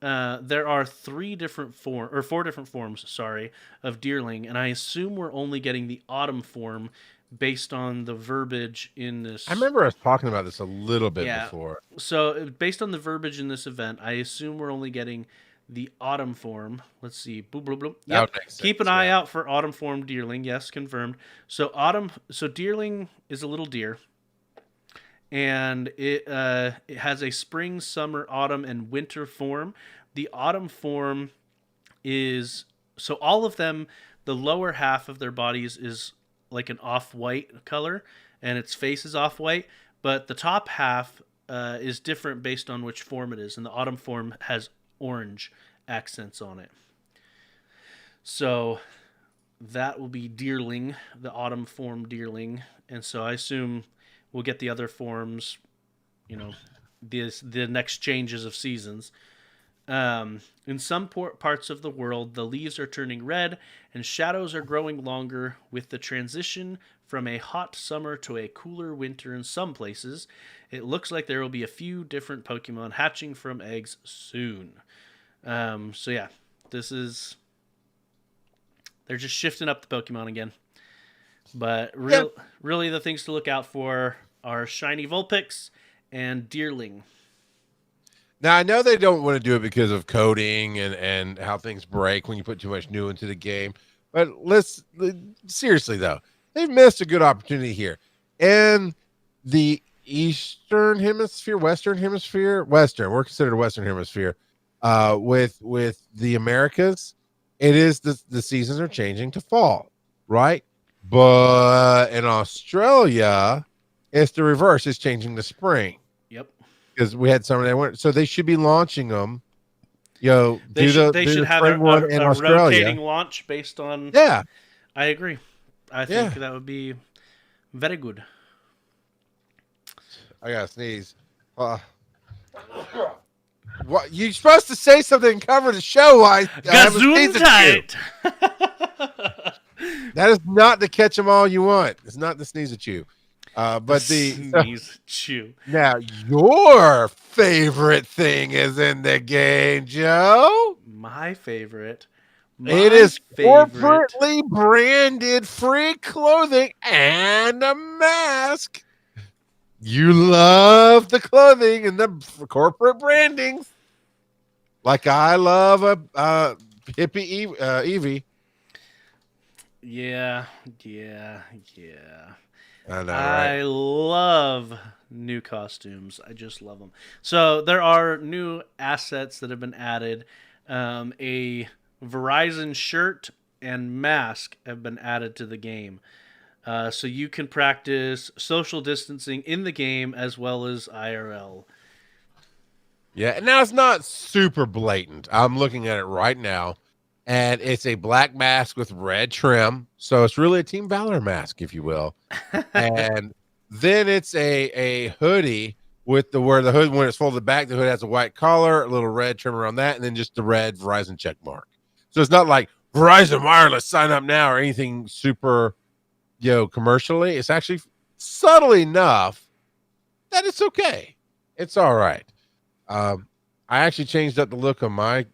there are four different forms, sorry, of Deerling, and I assume we're only getting the autumn form based on the verbiage in I this. remember us talking about this a little bit Yeah. before. So based on the verbiage in this event, I assume we're only getting the autumn form. Let's see. Boop, boop, boop. That Yep. would make sense, Keep an eye yeah. out for autumn form Deerling. Yes, confirmed. So Deerling is a little deer, and it has a spring, summer, autumn, and winter form. The autumn form is, so all of them. The lower half of their bodies is like an off-white color, and its face is off-white. But the top half is different based on which form it is, and the autumn form has orange accents on it. So that will be Deerling, the autumn form Deerling, and so I assume we'll get the other forms, the next changes of seasons. In some parts of the world, the leaves are turning red and shadows are growing longer with the transition from a hot summer to a cooler winter in some places. It looks like there will be a few different Pokemon hatching from eggs soon. So yeah, they're just shifting up the Pokemon again. But really the things to look out for are shiny Vulpix and Deerling. Now I know they don't want to do it because of coding and how things break when you put too much new into the game. But seriously though, they've missed a good opportunity here. And the Eastern Hemisphere, Western, we're considered a Western Hemisphere. With the Americas, it is the seasons are changing to fall, right? But in Australia, it's the reverse. It's changing to spring. Yep. Because we had summer, they weren't, so they should be launching them They should have spring one in a Australia. rotating launch based on. Yeah, I agree. I think that would be very good. I gotta sneeze. What you're supposed to say something and cover the show? I have a sneeze at you. That is not the catch 'em all you want. It's not the sneeze at you. But sneeze at you. Now your favorite thing is in the game, Joe. My favorite. It is corporately branded free clothing and a mask. You love the clothing and the corporate brandings, like I love a hippie Eevee. Yeah. I know, right? I love new costumes. I just love them. So there are new assets that have been added. A Verizon shirt and mask have been added to the game. So you can practice social distancing in the game as well as IRL. Yeah, now it's not super blatant. I'm looking at it right now, and it's a black mask with red trim. So it's really a Team Valor mask, if you will. And then it's a hoodie with where the hood, when it's folded back, the hood has a white collar, a little red trim around that, and then just the red Verizon check mark. So it's not like Verizon Wireless, sign up now, or anything super, commercially. It's actually subtle enough that it's okay. It's all right. I actually changed up the look of my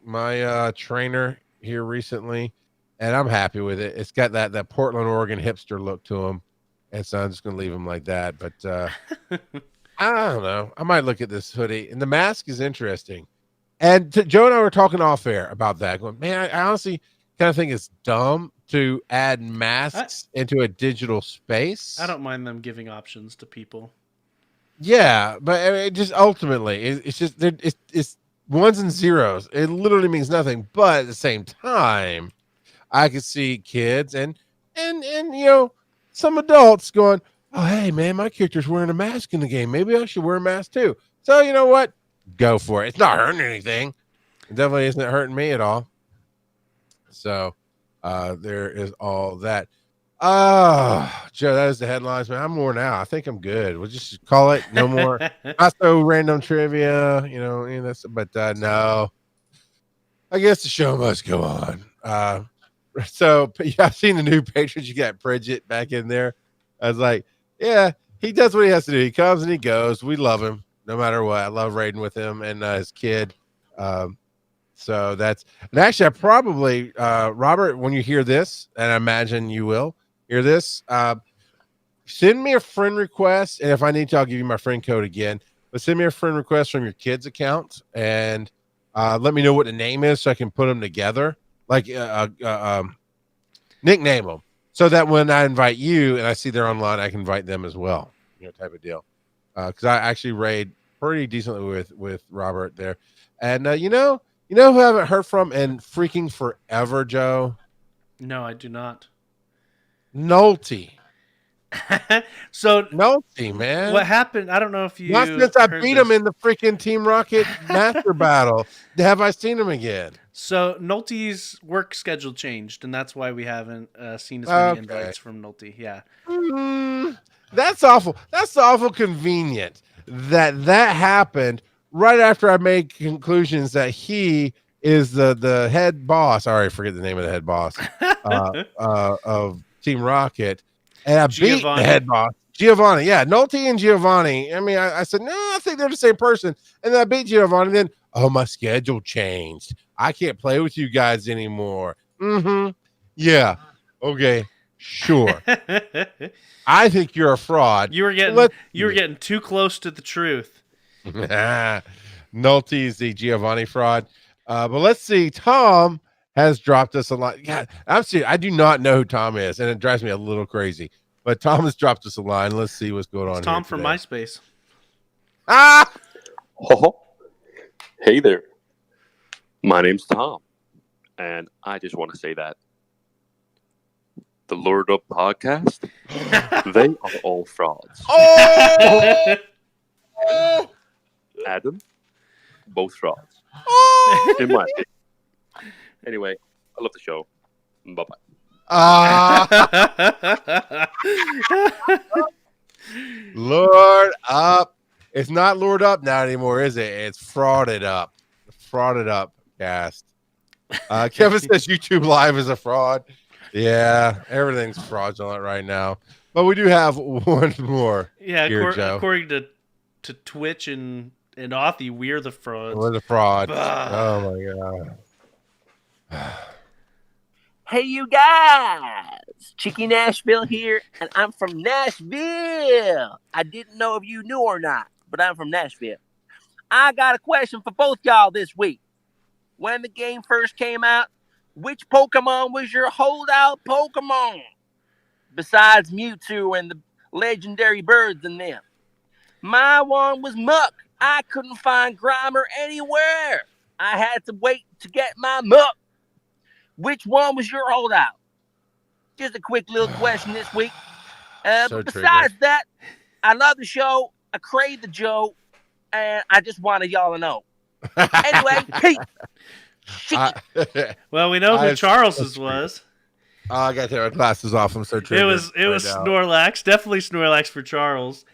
trainer here recently, and I'm happy with it. It's got that Portland, Oregon hipster look to him, and so I'm just gonna leave him like that. But I don't know. I might look at this hoodie, and the mask is interesting. And Joe and I were talking off air about that. Going, man, I honestly kind of think it's dumb to add masks into a digital space. I don't mind them giving options to people. Yeah, but I mean, just ultimately, it's just it's ones and zeros. It literally means nothing. But at the same time, I could see kids and some adults going, "Oh, hey man, my character's wearing a mask in the game. Maybe I should wear a mask too." So you know what? Go for it. It's not hurting anything. It definitely isn't hurting me at all. So there is all that. Joe, that is the headlines, man. I'm worn out. I think I'm good. We'll just call it no more. Not so random trivia, but no. I guess the show must go on. So I've seen the new patrons. You got Bridget back in there. I was like, yeah, he does what he has to do. He comes and he goes. We love him no matter what. I love raiding with him and his kid. So that's, and actually I probably, Robert, when you hear this, and I imagine you will hear this, send me a friend request. And if I need to, I'll give you my friend code again, but send me a friend request from your kid's account and let me know what the name is so I can put them together, like nickname them, so that when I invite you and I see they're online, I can invite them as well, type of deal. Because I actually raid pretty decently with Robert there. And you know who I haven't heard from in freaking forever, Joe? No, I do not. Nolte. So Nolte, man. What happened? I don't know if you. Not since I beat him in the freaking Team Rocket Master Battle have I seen him again. So Nolte's work schedule changed, and that's why we haven't seen as many invites from Nolte. Yeah. That's awful. That's awful convenient that happened right after I made conclusions that he is the head boss. I already forget the name of the head boss of Team Rocket. And I beat the head boss. Giovanni. Yeah, Nolte and Giovanni. I mean, I said, no, I think they're the same person. And then I beat Giovanni. Then, my schedule changed. I can't play with you guys anymore. Yeah. Okay. Sure. I think you're a fraud. You were getting too close to the truth. Nolte is the Giovanni fraud. But let's see. Tom has dropped us a lot. Yeah, I'm serious. I do not know who Tom is, and it drives me a little crazy. But Tom has dropped us a line. Let's see what's going on. Tom from MySpace. Oh, hey there. My name's Tom, and I just want to say that the Lured Up podcast, they are all frauds. Oh! Adam, both frauds. Oh! In my opinion. Anyway, I love the show. Bye bye. Lord Up. It's not Lord Up now anymore, is it? It's Frauded Up. Frauded Up cast. Kevin says YouTube Live is a fraud. Yeah, everything's fraudulent right now. But we do have one more. Yeah, here, Joe. according to Twitch and Authy, we're the frauds. We're the frauds. Bah. Oh my god. Hey, you guys! Cheeky Nashville here, and I'm from Nashville. I didn't know if you knew or not, but I'm from Nashville. I got a question for both y'all this week. When the game first came out, which Pokemon was your holdout Pokemon? Besides Mewtwo and the legendary birds in them. My one was Muck. I couldn't find Grimer anywhere. I had to wait to get my Muck. Which one was your holdout? Just a quick little question this week. But besides that, I love the show. I crave the Joe. And I just wanted y'all to know. Anyway, peace. Well, we know who Charles's was. I got to take my glasses off. I'm so triggered. It was Snorlax. Definitely Snorlax for Charles.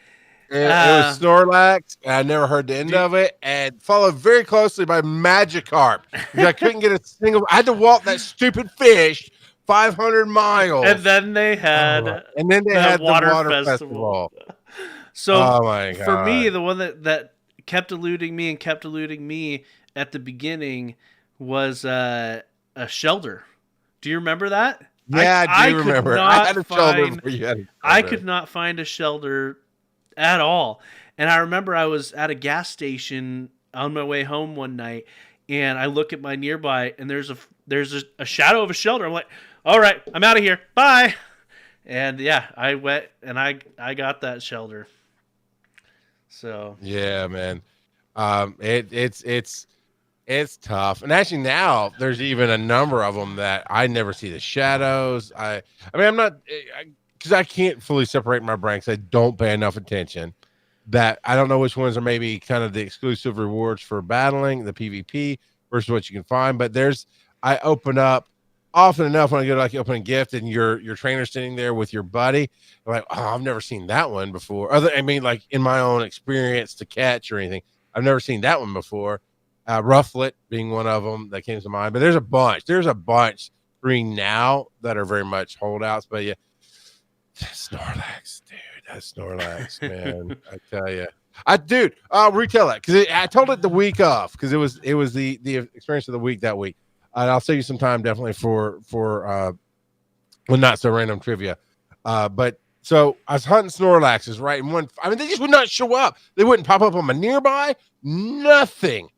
It was Snorlax. And I never heard the end of it. And followed very closely by Magikarp. I couldn't get a single. I had to walk that stupid fish 500 miles. And then they had the water festival. So oh my God. For me, the one that kept eluding me at the beginning was a Shelder. Do you remember that? Yeah, I do remember. I had a Shelder before you had a Shelder. I could not find a Shelder at all. And I remember I was at a gas station on my way home one night, and I look at my nearby, and there's a shadow of a Shelder. I'm like, all right, I'm out of here. Bye. And yeah, I went and I got that Shelder. So yeah, man, it's tough. And actually now there's even a number of them that I never see the shadows. I mean, I'm not, because I can't fully separate my brain because I don't pay enough attention. That I don't know which ones are maybe kind of the exclusive rewards for battling the PvP versus what you can find. But I open up often enough when I go to like open a gift and your trainer sitting there with your buddy. I'm like, oh, I've never seen that one before. Like in my own experience to catch or anything, I've never seen that one before. Rufflet being one of them that came to mind. But there's a bunch green now that are very much holdouts. But yeah, Snorlax, dude. That's Snorlax, man. I tell you, I'll retell that because I told it the week off because it was the experience of the week that week, and I'll save you some time definitely for not so random trivia. But so I was hunting Snorlaxes, right? And they just would not show up. They wouldn't pop up on my nearby. Nothing,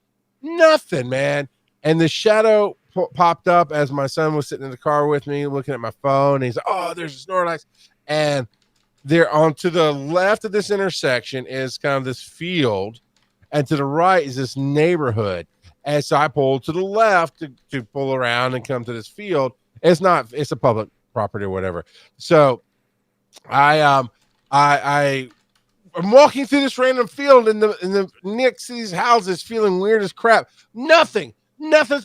man. And the shadow popped up as my son was sitting in the car with me, looking at my phone. And he's like, "Oh, there's a Snorlax," and there on to the left of this intersection is kind of this field, and to the right is this neighborhood. And so I pulled to the left to pull around and come to this field. It's a public property or whatever. So I'm walking through this random field in the next to these houses, feeling weird as crap. Nothing's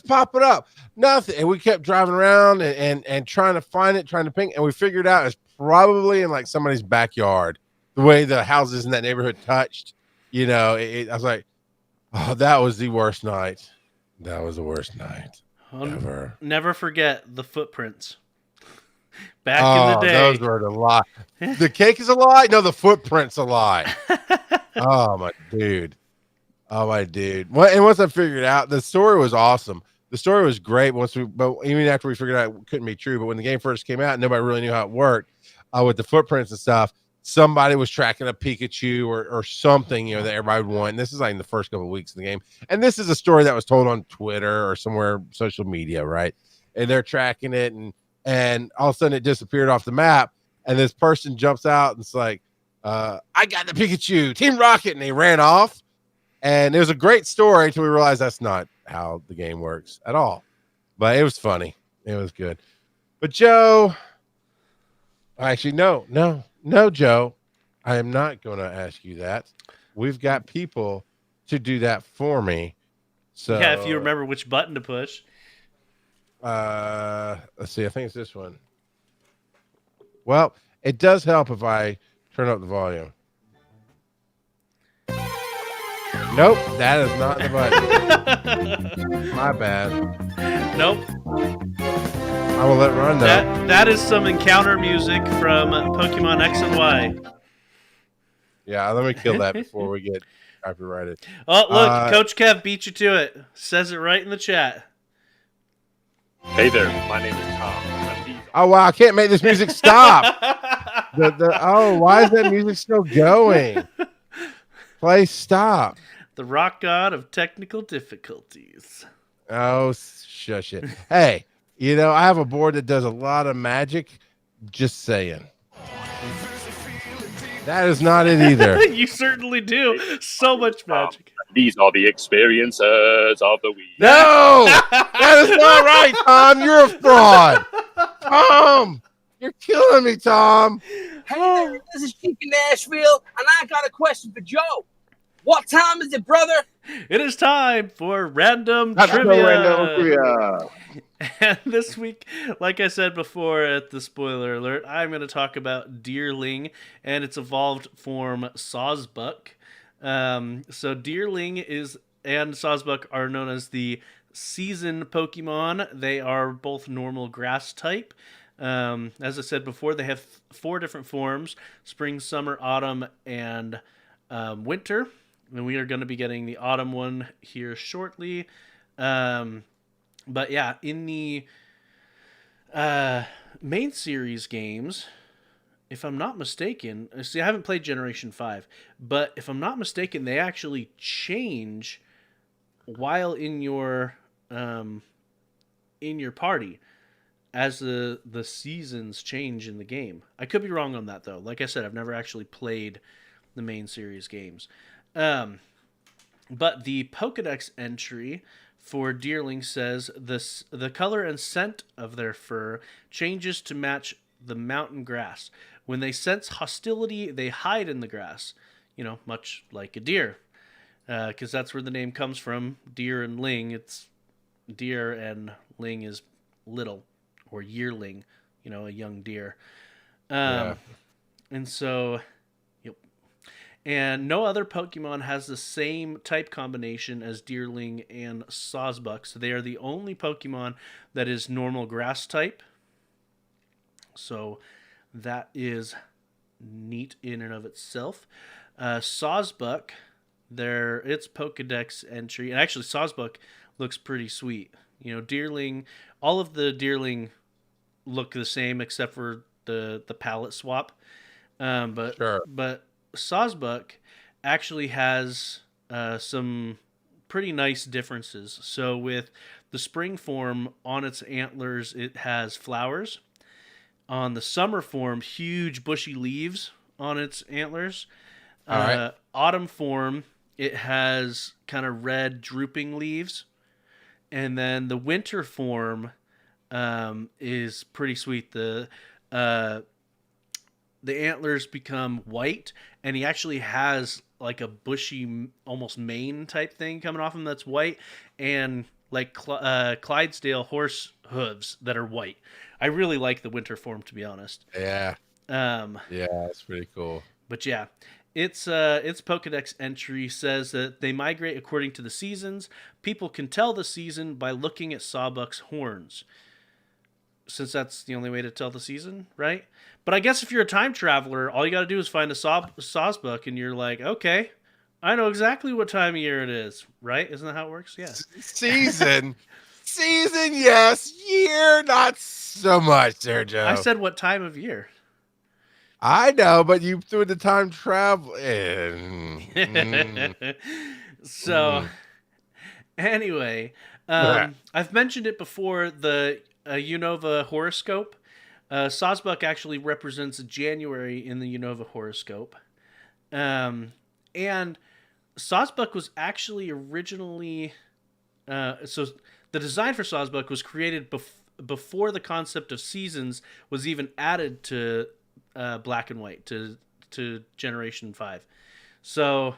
popping up. Nothing. And we kept driving around and trying to find it, trying to ping, and we figured out it's probably in like somebody's backyard. The way the houses in that neighborhood touched, I was like, oh, that was the worst night. That was the worst night ever. Never forget the footprints. Back in the day. Those were a lie. The cake is a lie? No, the footprint's a lie. Oh, my dude. Well, and once I figured out, the story was awesome. The story was great. But even after we figured out it couldn't be true, but when the game first came out, nobody really knew how it worked with the footprints and stuff. Somebody was tracking a Pikachu or something, that everybody would want. And this is like in the first couple of weeks of the game. And this is a story that was told on Twitter or somewhere social media, right? And they're tracking it, and all of a sudden it disappeared off the map. And this person jumps out and it's like, I got the Pikachu, Team Rocket, and they ran off. And it was a great story until we realized that's not how the game works at all. But it was funny. It was good. But Joe, actually, no, Joe, I am not going to ask you that. We've got people to do that for me. So Yeah, if you remember which button to push. let's see. I think it's this one. Well, it does help if I turn up the volume. Nope, that is not the button. My bad. Nope. I will let it run though. That is some encounter music from Pokemon X and Y. Yeah, let me kill that before we get copyrighted. Oh, look, Coach Kev beat you to it. Says it right in the chat. Hey there, my name is Tom. Oh wow, I can't make this music stop. Why is that music still going? Play stop. The rock god of technical difficulties. Oh, shush it. Hey, I have a board that does a lot of magic. Just saying. That is not it either. You certainly do. So much magic. These are the experiences of the week. No! That is not right, Tom. You're a fraud. Tom! You're killing me, Tom. Hey there, this is Chief in Nashville, and I got a question for Joe. What time is it, brother? It is time for random That's trivia. random trivia. And this week, like I said before at the spoiler alert, I'm going to talk about Deerling and its evolved form Sawsbuck. So Deerling and Sawsbuck are known as the season Pokemon. They are both normal grass type. As I said before, they have 4 different forms: spring, summer, autumn, and winter. And we are going to be getting the autumn one here shortly. But yeah, in the main series games, if I'm not mistaken, see, I haven't played Generation 5, but if I'm not mistaken, they actually change while in your party as the seasons change in the game. I could be wrong on that, though. Like I said, I've never actually played the main series games. But the Pokedex entry for Deerling says the color and scent of their fur changes to match the mountain grass. When they sense hostility, they hide in the grass, much like a deer, because that's where the name comes from. Deer and ling, it's deer and ling is little, or yearling, a young deer. And so... And no other Pokemon has the same type combination as Deerling and Sawsbuck. So they are the only Pokemon that is normal grass type. So that is neat in and of itself. Sawsbuck, its Pokedex entry, and actually Sawsbuck looks pretty sweet. Deerling, all of the Deerling look the same except for the palette swap. But Sawsbuck actually has some pretty nice differences. So with the spring form, on its antlers, it has flowers. On the summer form, huge bushy leaves on its antlers. All right. Autumn form, it has kind of red drooping leaves. And then the winter form is pretty sweet. The antlers become white, and he actually has like a bushy, almost mane type thing coming off him that's white, and like Clydesdale horse hooves that are white. I really like the winter form, to be honest. Yeah. Yeah, that's pretty cool. But yeah, its Pokedex entry says that they migrate according to the seasons. People can tell the season by looking at Sawbuck's horns, since that's the only way to tell the season, right? But I guess if you're a time traveler, all you got to do is find a Sawsbuck, and you're like, okay, I know exactly what time of year it is, right? Isn't that how it works? Yeah. Season, yes. Year, not so much, Sergio. I said what time of year. I know, but you threw the time travel in. So, anyway, I've mentioned it before, the Unova horoscope. Sawsbuck actually represents January in the Unova horoscope. And Sawsbuck was actually originally... so the design for Sawsbuck was created before the concept of seasons was even added to Black and White, to Generation 5. So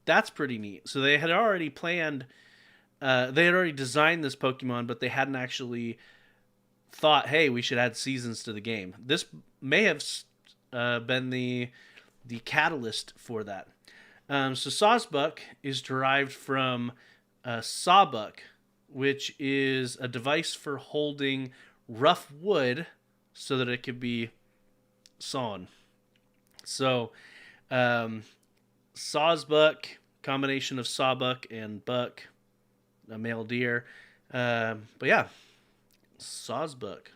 that's pretty neat. So they had already planned they had already designed this Pokemon, but they hadn't actually thought, hey, we should add seasons to the game. This may have been the catalyst for that. So Sawsbuck is derived from sawbuck, which is a device for holding rough wood so that it could be sawn. So Sawsbuck, combination of sawbuck and buck, a male deer. But yeah, Sawsbuck.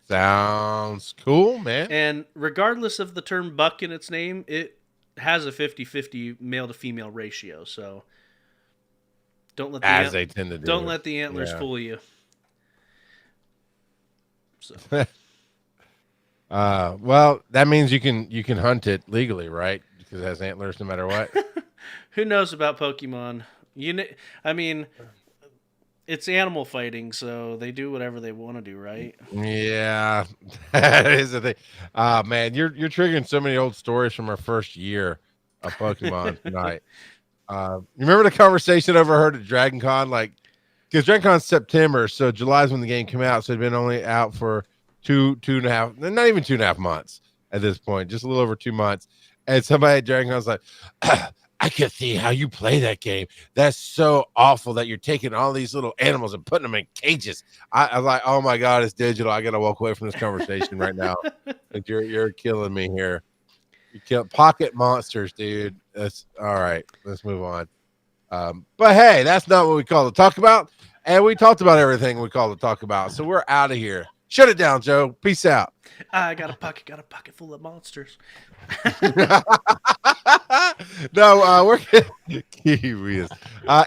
Sounds cool, man. And regardless of the term buck in its name, it has a 50-50 male to female ratio. So don't let As they tend to do. Don't let the antlers fool you. So well, that means you can hunt it legally, right? Because it has antlers no matter what. Who knows about Pokemon? I mean, it's animal fighting, so they do whatever they want to do, right? Yeah, that is the thing. Man, you're triggering so many old stories from our first year of Pokemon tonight. You remember the conversation I overheard at Dragon Con? Like, because Dragon Con's September, so July's when the game came out, so it'd been only out for two and a half, not even 2.5 months at this point, just a little over 2 months. And somebody at Dragon Con was like, I can see how you play that game. That's so awful that you're taking all these little animals and putting them in cages. I was like, oh my God, it's digital. I gotta walk away from this conversation right now. Like you're killing me here. You kill pocket monsters, dude. That's all right. Let's move on. But hey, that's not what we call to talk about. And we talked about everything we call to talk about. So we're out of here. Shut it down, Joe. Peace out. I got a pocket full of monsters. No, we're Kiwis.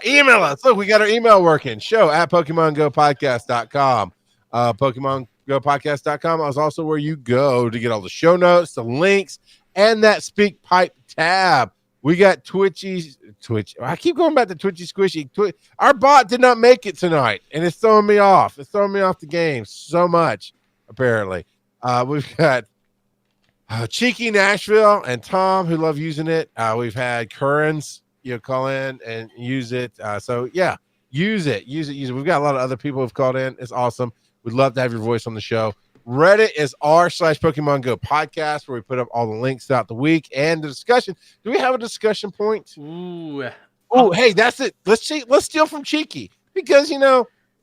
Email us. Look, we got our email working. Show at PokemonGoPodcast.com. PokemonGoPodcast.com is also where you go to get all the show notes, the links, and that Speak Pipe tab. We got Twitch. I keep going back to Twitchy Squishy. Our bot did not make it tonight, and it's throwing me off. It's throwing me off the game so much, apparently. We've got Cheeky Nashville and Tom who love using it. We've had Currens, call in and use it. So yeah, use it. We've got a lot of other people who've called in. It's awesome. We'd love to have your voice on the show. Reddit is r/Pokemon Go Podcast, where we put up all the links throughout the week and the discussion. Do we have a discussion point? Ooh. Oh, hey, that's it. Let's steal from Cheeky because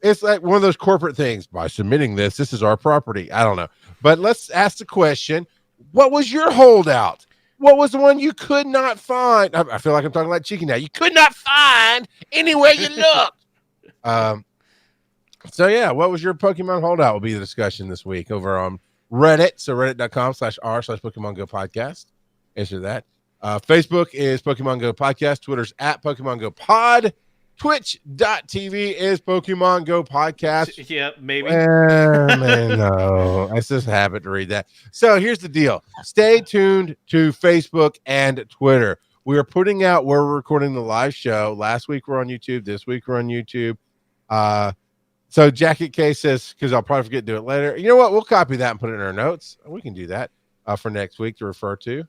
it's like one of those corporate things. By submitting this is our property. I don't know, but let's ask the question: what was your holdout? What was the one you could not find? I feel like I'm talking like Cheeky now. You could not find anywhere you looked. So yeah, what was your Pokemon holdout will be the discussion this week over on Reddit. So reddit.com/r/Pokemon Go Podcast. Answer that. Facebook is Pokemon Go Podcast. Twitter's at Pokemon Go Pod. Twitch.tv is Pokemon Go Podcast. Yeah, maybe. No, I just happen to read that. So here's the deal. Stay tuned to Facebook and Twitter. We are putting out where we're recording the live show. Last week we're on YouTube. This week we're on YouTube. So Jacket K says, because I'll probably forget to do it later. You know what? We'll copy that and put it in our notes. We can do that for next week to refer to.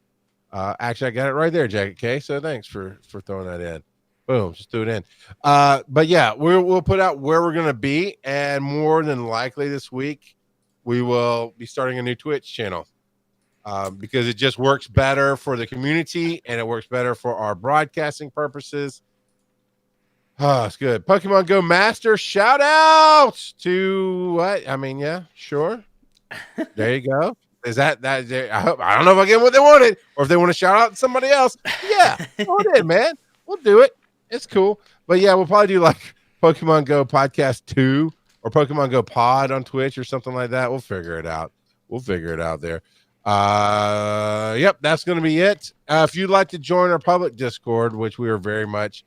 Actually, I got it right there, Jacket K. So thanks for throwing that in. Boom, just do it in. But yeah, we'll put out where we're going to be. And more than likely this week, we will be starting a new Twitch channel because it just works better for the community and it works better for our broadcasting purposes. Oh, it's good. Pokemon Go Master shout out to what? I mean, yeah, sure. There you go. Is that I don't know if I get what they wanted or if they want to shout out to somebody else. Yeah, go ahead, man. We'll do it. It's cool. But yeah, we'll probably do like Pokemon Go Podcast 2 or Pokemon Go Pod on Twitch or something like that. We'll figure it out. There. Yep, that's going to be it. If you'd like to join our public Discord, which we are very much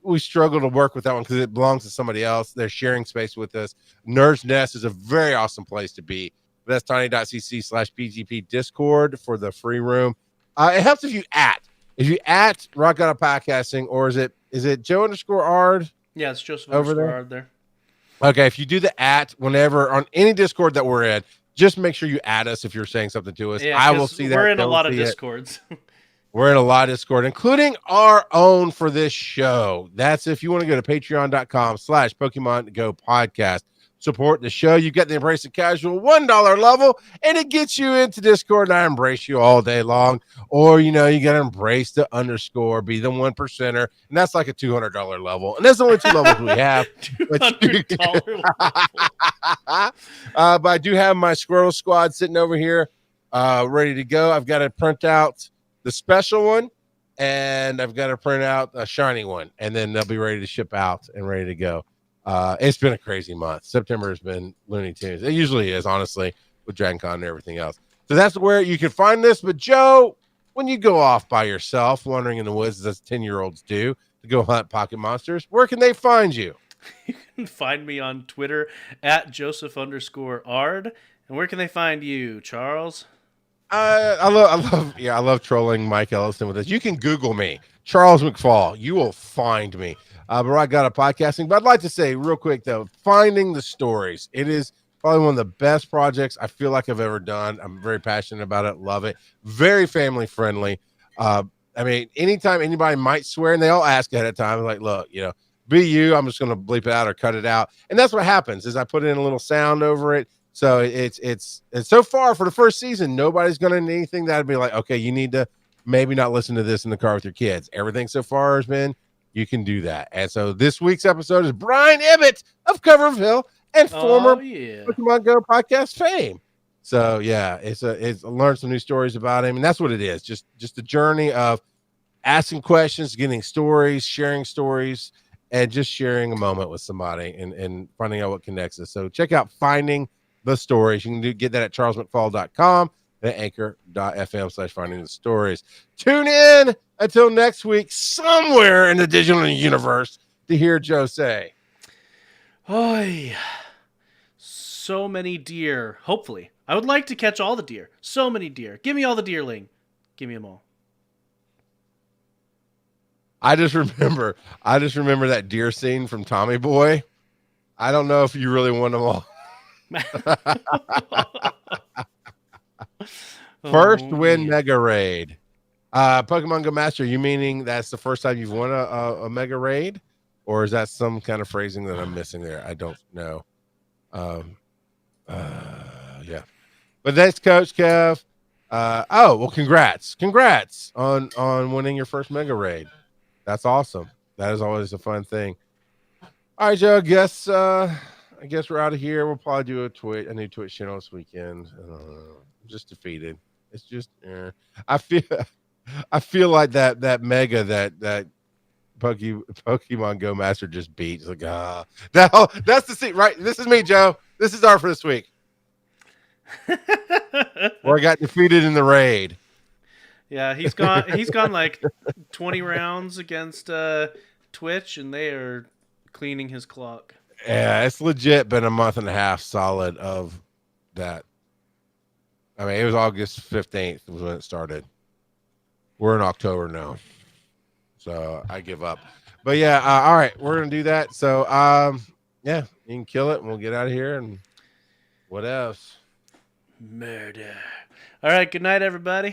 we struggle to work with that one because it belongs to somebody else. They're sharing space with us. Nerd's Nest is a very awesome place to be. That's tiny.cc/PGP Discord for the free room. It helps if you at Rock Out of Podcasting, or is it Joe_Ard? Yeah, it's Joseph over there. Ard there. Okay, if you do the at whenever on any Discord that we're in, just make sure you add us if you're saying something to us. Yeah, I will see that. We're in a lot of Discords. We're in a lot of Discord, including our own for this show. That's if you want to go to patreon.com/Pokemon GO Podcast. Support the show. You get the Embrace the Casual $1 level, and it gets you into Discord, and I embrace you all day long. Or, you got to embrace the underscore, be the 1%er, and that's like a $200 level. And there's only 2 levels we have. $200 But I do have my Squirrel Squad sitting over here ready to go. I've got to print out the special one, and I've got to print out a shiny one, and then they'll be ready to ship out and ready to go. It's been a crazy month. September has been Looney Tunes. It usually is, honestly, with Dragon Con and everything else. So that's where you can find this. But Joe, when you go off by yourself, wandering in the woods as 10-year-olds do, to go hunt pocket monsters, where can they find you? You can find me on Twitter at Joseph_Ard. And where can they find you, Charles? I love trolling Mike Ellison with this. You can Google me, Charles McFall. You will find me. But I got a podcasting. But I'd like to say real quick though, finding the stories. It is probably one of the best projects I feel like I've ever done. I'm very passionate about it. Love it. Very family friendly. I mean, anytime anybody might swear, and they all ask ahead of time, like, look, be you. I'm just going to bleep it out or cut it out. And that's what happens is I put in a little sound over it. So it's so far for the first season, nobody's going to need anything that'd be like, okay, you need to maybe not listen to this in the car with your kids. Everything so far has been, you can do that. And so this week's episode is Brian Ibbett of Cover of Hill and former Pokemon Go podcast fame. So yeah, it's learned some new stories about him, and that's what it is. Just a journey of asking questions, getting stories, sharing stories, and just sharing a moment with somebody and finding out what connects us. So check out Finding the Stories. You can get that at charlesmcfall.com and at anchor.fm/finding the stories. Tune in until next week, somewhere in the digital universe, to hear Joe say, "Oi, so many deer. Hopefully, I would like to catch all the deer. So many deer. Give me all the deerling. Give me them all." I just remember that deer scene from Tommy Boy. I don't know if you really want them all. First win Mega Raid. Pokemon Go Master, you meaning that's the first time you've won a Mega Raid? Or is that some kind of phrasing that I'm missing there? I don't know. Yeah. But that's Coach Kev. Well, congrats on winning your first Mega Raid. That's awesome. That is always a fun thing. All right, Joe. I guess we're out of here. We'll probably do a new Twitch channel this weekend. I'm just defeated. It's just I feel like that Mega that Pokemon Go Master just beat. It's like that's the scene, right? This is me, Joe. This is our for this week. Where I got defeated in the raid. Yeah, he's gone like 20 rounds against Twitch, and they are cleaning his clock. Yeah, it's legit been a month and a half solid of that. I mean, it was August 15th was when it started. We're in October now. So I give up. But yeah, all right, we're going to do that. So, yeah, you can kill it and we'll get out of here. And what else? Murder. All right, good night, everybody.